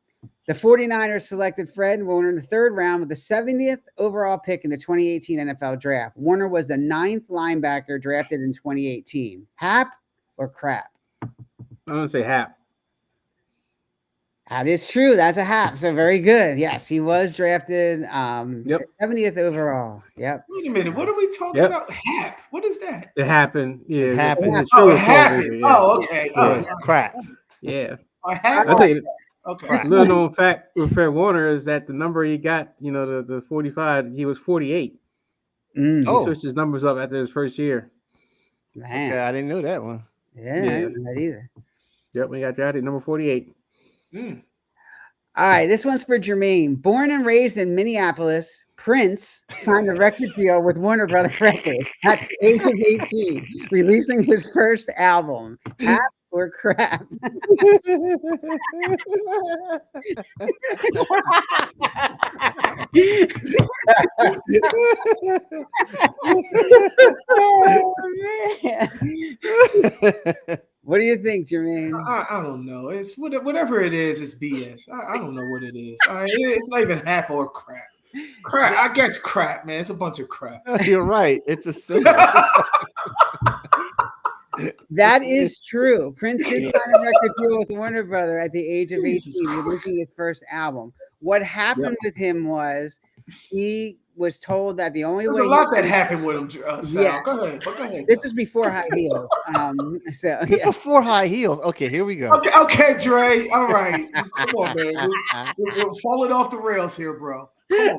The 49ers selected Fred Warner in the third round with the 70th overall pick in the 2018 NFL draft. Warner was the 9th linebacker drafted in 2018. Hap or crap? I'm gonna say Hap. That is true. That's a hap. So very good. Yes, he was drafted Yep. 70th overall. Yep. Wait a minute. What are we talking Yep. about? Hap. What is that? It happened. Yeah, It happened. It's a Oh, true it or false happened. answer, yeah. Oh, okay. Yeah, Oh, it's crap. Yeah. I have. I think Okay. This little one- known fact with Fred Warner is that the number he got, the 45, he was 48. Mm, He Oh. switched his numbers up after his first year. man. Okay, I didn't know that one. Yeah, I Yeah. didn't know that either. Yep, we got drafted number 48. Mm. All right, this one's for Jermaine. Born and raised in Minneapolis, Prince signed a record deal with Warner Brothers Records at the age of 18, releasing his first album. Hap or crap? Oh, man. What do you think, Jermaine? I don't know. It's whatever it is. It's BS. I don't know what it is. It's not even hap or crap. Crap. I guess crap, man. It's a bunch of crap. You're right. It's a symbol. That is true. Prince did sign a record deal with Warner Brother at the age of 18, Jesus releasing his first album. What happened with him was he was told that the only There's way a lot that happened with him, Sal. Yeah. Go ahead. Go ahead. this was before High Heels. So yeah. Before high heels. Okay, here we go. Okay, Dre. All right. Come on, man. We're falling off the rails here, bro. Come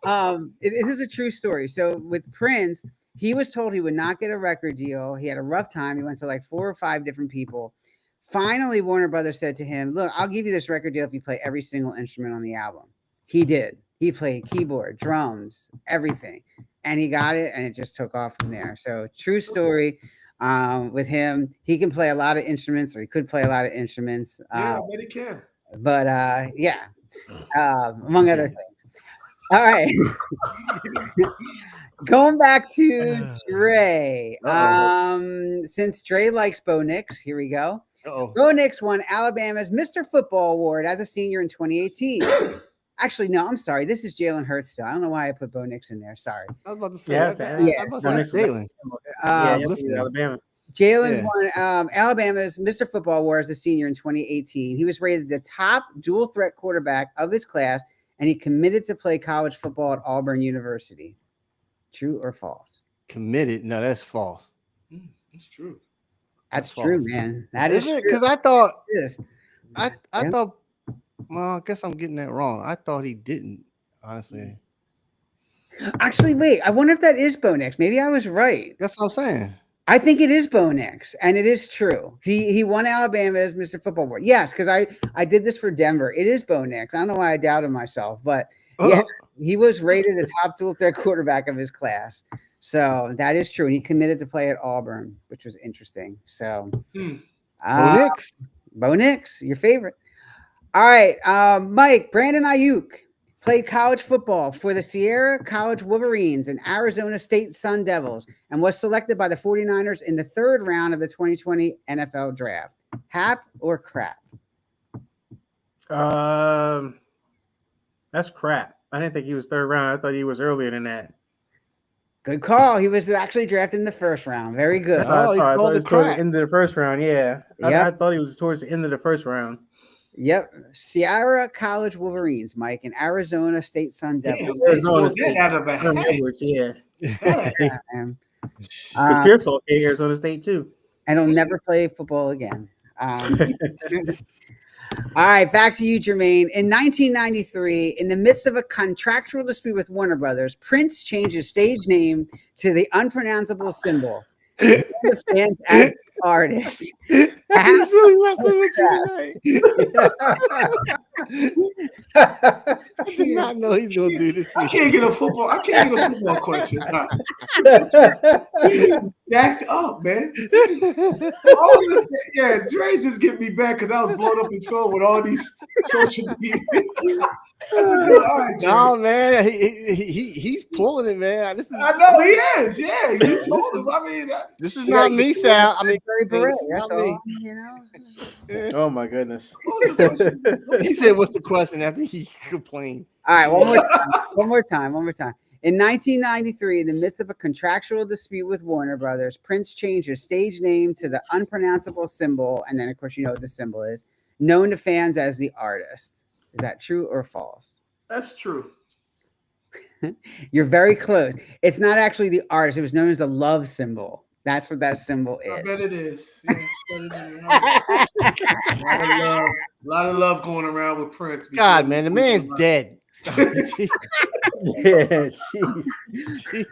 on. This is a true story. So with Prince, he was told he would not get a record deal. He had a rough time. He went to like 4 or 5 different people. Finally, Warner Brothers said to him, "Look, I'll give you this record deal if you play every single instrument on the album." He did. He played keyboard, drums, everything, and he got it, and it just took off from there. So true story with him. He can play a lot of instruments, or he could play a lot of instruments. Yeah, I bet he can. But yeah, among other things. All right. Going back to Dre. Since Dre likes Bo Nix, here we go. Uh-oh. Bo Nix won Alabama's Mr. Football Award as a senior in 2018. Actually, no, I'm sorry. This is Jalen Hurts still. I don't know why I put Bo Nix in there. Sorry. I was about to say. Yeah, I must Bo have Nix was- Jalen. Yeah, listening. Alabama. Jalen Yeah. won Alabama's Mr. Football Award as a senior in 2018. He was rated the top dual threat quarterback of his class, and he committed to play college football at Auburn University. True or false? Committed. No, that's false. It's true. That's That's true, false. man. That is true. Because I thought It is. I Yeah. thought. Well, I guess I'm getting that wrong. I thought he didn't. Honestly, Actually, wait. I wonder if that is Bo Nix. Maybe I was right. that's what I'm saying. I think it is Bo Nix, and it is true. He won Alabama's Mr. Football Award. Yes, because I did this for Denver. It is Bo Nix. I don't know why I doubted myself, but yeah, he was rated the top dual threat quarterback of his class. So that is true. And he committed to play at Auburn, which was interesting. So Bo Nix. Bo Nix, your favorite. All right, Mike, Brandon Ayuk played college football for the Sierra College Wolverines and Arizona State Sun Devils and was selected by the 49ers in the third round of the 2020 NFL Draft. Hap or crap? That's crap. I didn't think he was third round. I thought he was earlier than that. Good call. He was actually drafted in the first round. Very good. Oh, he I called thought it it was towards the crap. end of the first round. Yeah. Yep. I thought he was towards the end of the first round. Yep. Sierra College Wolverines, Mike, and Arizona State Sun Damn, Devils. they Arizona pulled State. that out of the Herm hat. Edwards, yeah. Dang. Yeah, man. Because Pearsall okay, Arizona State too. And he'll never play football again. All right, back to you, Jermaine. In 1993, in the midst of a contractual dispute with Warner Brothers, Prince changed his stage name to the unpronounceable symbol. The fans as artist. He's really messing with you tonight. I did not know he's gonna do this. I can't get a football question. Nah. It's jacked up, man. Yeah, Dre just get me back because I was blowing up his phone with all these social media. That's a good all right, Dre. No, man, he's pulling it, man. I know he is. Yeah, you told us. I mean, This is not me, Sal. I mean, Very beret, this is that's not me. all, you know. Oh my goodness. what was the question? He said, "What's the question?" After he complained. All right, one more time. In 1993, in the midst of a contractual dispute with Warner Brothers, Prince changed his stage name to the unpronounceable symbol, and then, of course, you know what the symbol is, known to fans as the artist. Is that true or false? That's true. You're very close. It's not actually the artist. It was known as the love symbol. That's what that symbol I is. bet it is. Yeah, a lot of love going around with Prince. God, man, the man's dead. Yeah, jeez.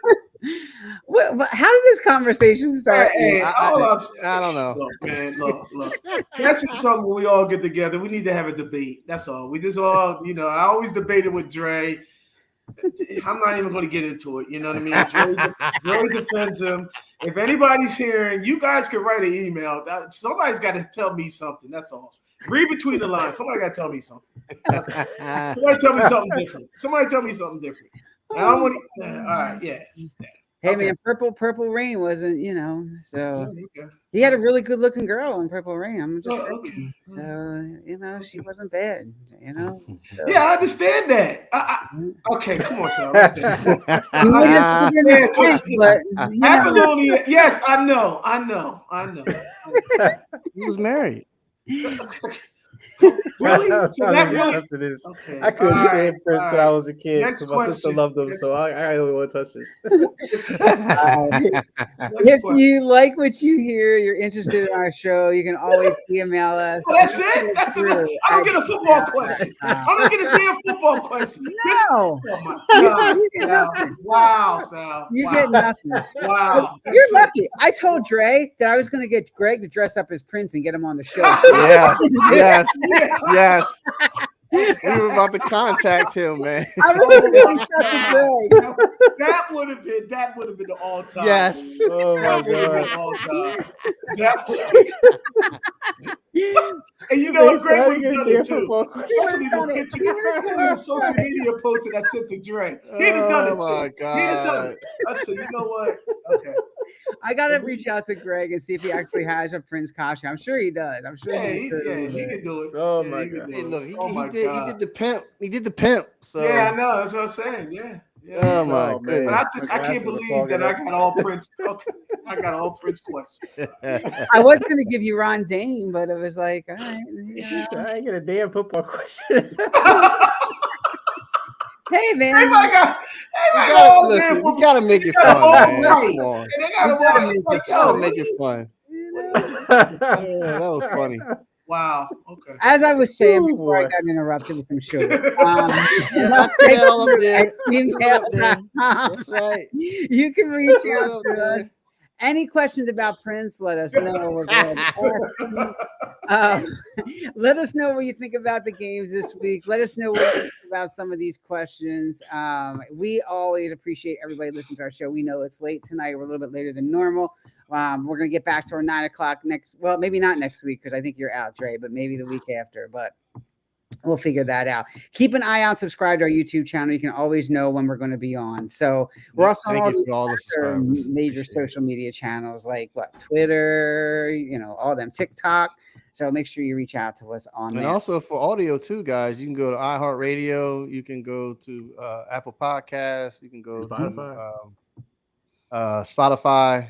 How did this conversation start? Hey, I don't know. Look, man, look. That's just something we all get together. We need to have a debate. That's all. We just all, I always debated with Dre. I'm not even going to get into it. You know what I mean? Dre defends him. If anybody's hearing, you guys can write an email. Somebody's got to tell me something. That's all. Read between the lines. Somebody got to tell me something. Somebody tell me something different. Now I want to. All right, yeah. Hey, Okay. man, Purple Rain wasn't, so Okay. he had a really good looking girl in Purple Rain. I'm just saying. Okay. So, she wasn't bad, So. Yeah, I understand that. Okay, come on, Sal. Let's do it. Apollonia, yes, I know. He was married. Really? I'm So trying that to get really? up to this. Okay. I couldn't stand Prince when I was a kid Next because my sister question. loved him, Next- so I don't want to touch this. If you like what you hear, you're interested in our show, you can always email us. Oh, that's it? I don't get a football question. I don't get a damn football question. No. Oh my God. You get nothing. Wow, Sal. You Wow. get nothing. Wow. You're lucky. I told Dre that I was going to get Greg to dress up as Prince and get him on the show. Yes. We were about to contact him, man. I was going to reach out to Greg. That would have been the all time. Yes. Oh my That would have been god. all time. And you know what, Greg would have done it too. That's what even picture. That's what the social media post that I sent to Dre. He'd have done it too. Oh my He'd have done God. it. I said, you know what? Okay. I got to reach out to Greg and see if he actually has a Prince costume. I'm sure he does. I'm sure Yeah, he does. he can do it. Oh Yeah, my he can God. do Hey, it. look, Oh my he God. did the pimp. He did the pimp. So Yeah, I know. That's what I'm saying. Yeah. oh my Oh, man. goodness. But I can't believe that I got all Prince. Okay, I got all Prince questions. I was going to give you Ron Dane, but it was like, all right. I ain't get a damn football question. Hey, man. We gotta make it fun, man. Come on. And they got them all. It's like, Gotta yo, make it fun. Oh, Yeah, that was funny. wow. Okay. As I was saying Oh, before I boy. got interrupted with some sugar. I see that all up there. At gmail.com. That's right. You can reach Put it out up to there. us. Any questions about Prince, let us know. We're glad to ask you. Let us know what you think about the games this week. Let us know what you think about some of these questions. We always appreciate everybody listening to our show. We know it's late tonight. We're a little bit later than normal. We're going to get back to our 9 o'clock maybe not next week because I think you're out, Dre, but maybe the week after. But we'll figure that out. Keep an eye out. Subscribe to our YouTube channel. You can always know when we're going to be on. So we're also on all Thank you for all the other subscribers. major social media channels like Twitter, all them, TikTok. So make sure you reach out to us on And there. also for audio too, guys, you can go to iHeartRadio. You can go to Apple Podcasts. You can go Spotify. to Spotify.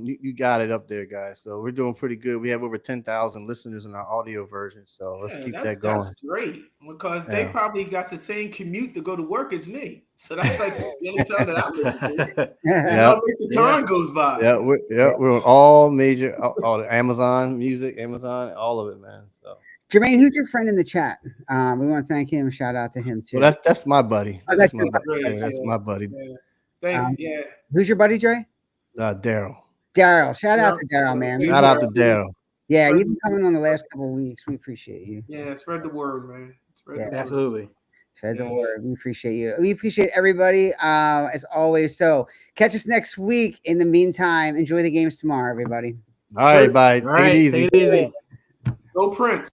You got it up there, guys. So we're doing pretty good. We have over 10,000 listeners in our audio version. So let's keep that going. That's great because they Yeah. probably got the same commute to go to work as me. So that's like the only time that I listen to it. And Yep. how the time goes by. Yeah, we're on all major, all the Amazon Music, Amazon, all of it, man. So Jermaine, who's your friend in the chat? We want to thank him. Shout out to him too. well, that's my buddy. Oh, That's that's my your buddy. buddy. Yeah, that's my buddy. Yeah. Who's your buddy, Dre? Daryl. Daryl. Shout out to Daryl, man. Shout out to Daryl. Yeah, you've been coming on the last couple of weeks. We appreciate you. Yeah, spread the word, man. Spread the word. Absolutely. Spread the word. We appreciate you. We appreciate everybody, as always. So catch us next week. In the meantime, enjoy the games tomorrow, everybody. All right, bye. All right, Take it easy. Take it easy. Go Prince.